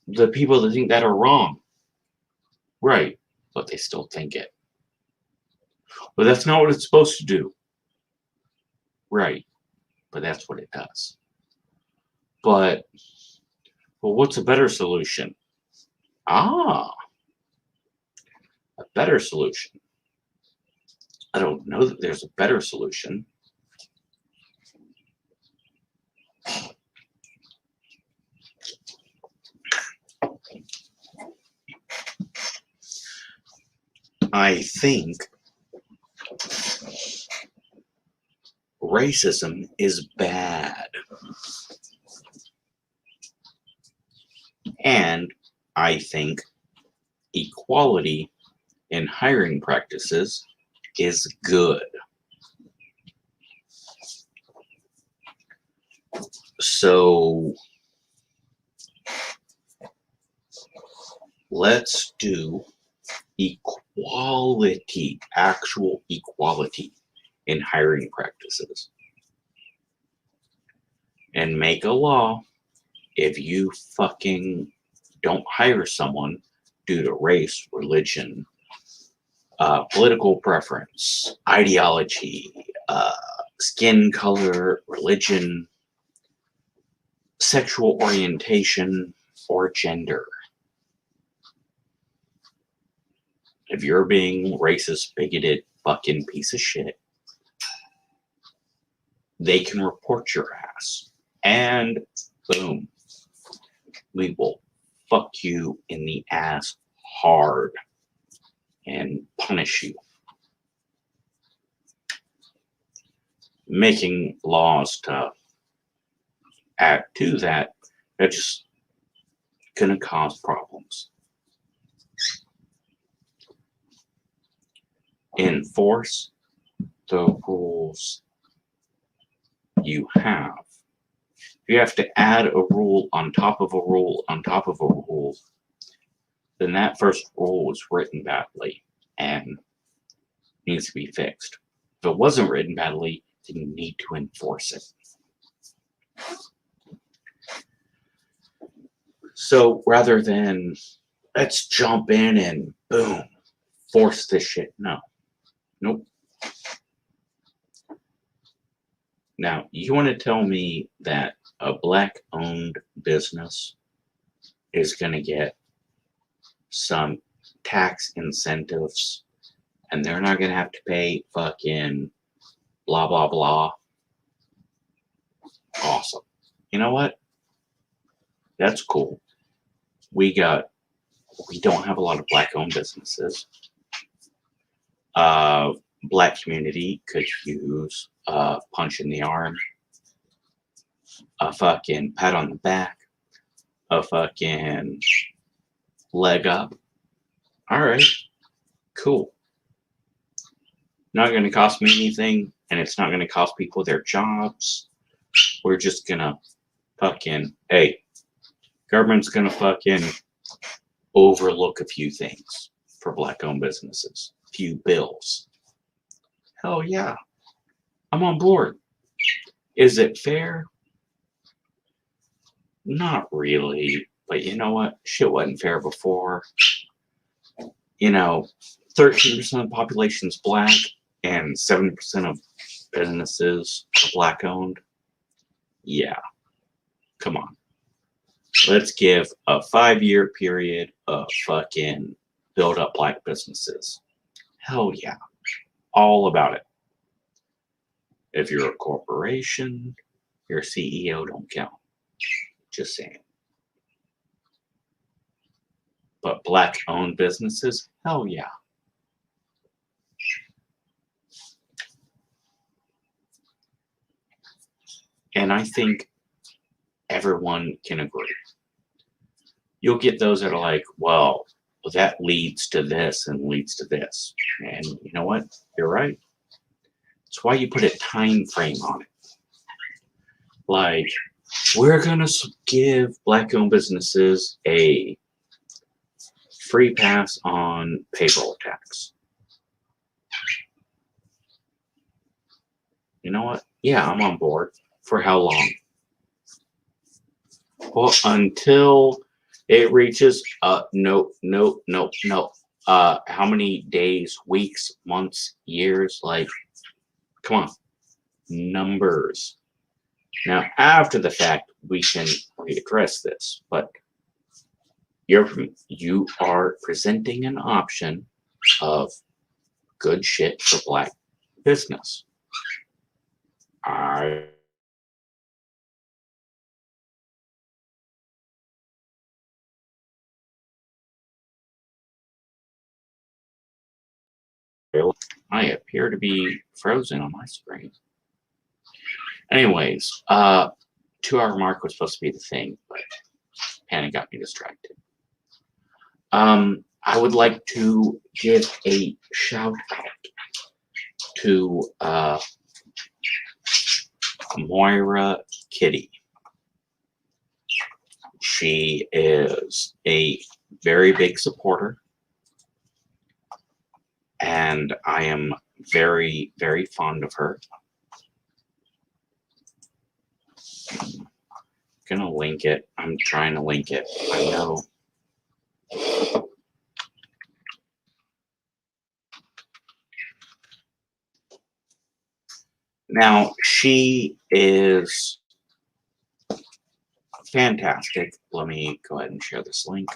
the people that think that are wrong. Right. But they still think it. But that's not what it's supposed to do. Right. But that's what it does. But, well, what's a better solution? A better solution. I don't know that there's a better solution. I think racism is bad. And I think equality in hiring practices is good. So let's do equality, actual equality in hiring practices. And make a law if you fucking don't hire someone due to race, religion, political preference, ideology, skin color, religion, sexual orientation, or gender. If you're being racist, bigoted, fucking piece of shit, they can report your ass. And boom, we will fuck you in the ass hard and punish you. Making laws to add to that, that's just gonna cause problems. Enforce the rules you have. If you have to add a rule on top of a rule on top of a rule, then that first rule was written badly and needs to be fixed. If it wasn't written badly, then you need to enforce it. So rather than let's jump in and boom, force this shit, no. Nope. Now, you want to tell me that a black-owned business is going to get some tax incentives and they're not going to have to pay fucking blah, blah, blah? Awesome. You know what? That's cool. We don't have a lot of black-owned businesses. Black community could use a punch in the arm, a fucking pat on the back, a fucking leg up. All right, cool. Not going to cost me anything, and it's not going to cost people their jobs. We're just going to fucking, hey, government's going to fucking overlook a few things for Black-owned businesses, a few bills. Hell yeah, I'm on board. Is it fair? Not really, but you know what? Shit wasn't fair before. 13% of the population's Black and 70% of businesses are Black-owned. Yeah, come on. Let's give a 5-year period of fucking build up Black businesses. Hell yeah. All about it. If you're a corporation, your CEO don't count. Just saying. But Black-owned businesses, hell yeah. And I think everyone can agree. You'll get those that are like, well, that leads to this and leads to this. And you know what? You're right. That's why you put a time frame on it. Like, we're going to give Black-owned businesses a free pass on payroll tax. You know what? Yeah, I'm on board. For how long? Well, until it reaches, no. How many days, weeks, months, years? Like, come on. Numbers. Now, after the fact, we can readdress this, but you are presenting an option of good shit for Black business. I appear to be frozen on my screen. Anyways, 2-hour mark was supposed to be the thing, but panic got me distracted. I would like to give a shout out to Moira Kitty. She is a very big supporter, and I am very, very fond of her. I'm gonna link it. I'm trying to link it. I know. Now, she is fantastic. Let me go ahead and share this link.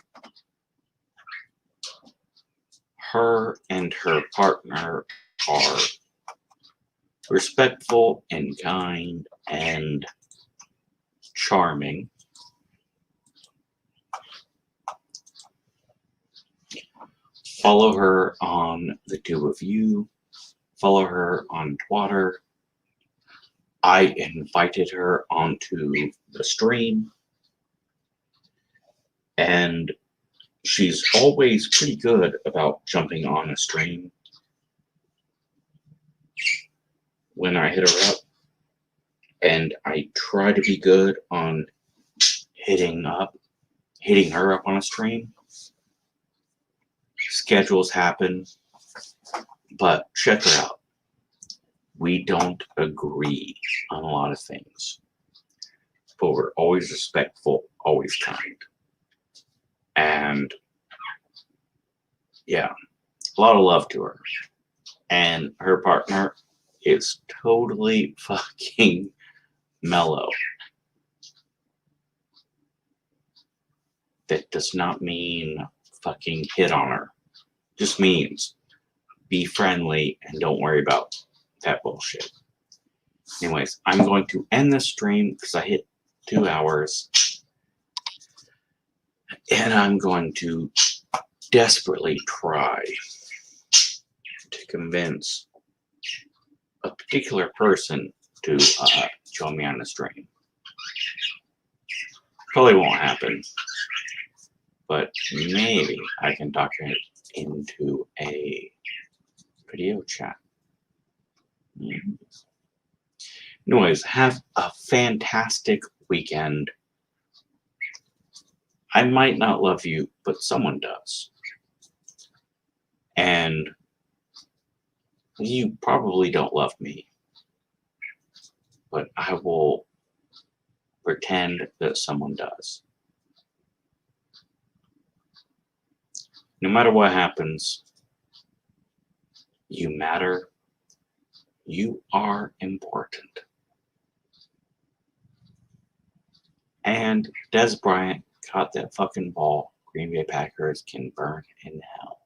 Her and her partner are respectful and kind and charming. Follow her on The Two of You. Follow her on Twitter. I invited her onto the stream, and she's always pretty good about jumping on a stream when I hit her up, and I try to be good on hitting her up on a stream. Schedules happen, but check her out. We don't agree on a lot of things, but we're always respectful, always kind. And yeah, a lot of love to her. And her partner is totally fucking mellow. That does not mean fucking hit on her. Just means be friendly and don't worry about that bullshit. Anyways, I'm going to end this stream because I hit 2 hours. And I'm going to desperately try to convince a particular person to join me on the stream. Probably won't happen, but maybe I can talk it into a video chat. Anyways, have a fantastic weekend. I might not love you, but someone does. And you probably don't love me, but I will pretend that someone does. No matter what happens, you matter. You are important. And Des Bryant caught that fucking ball. Green Bay Packers can burn in hell.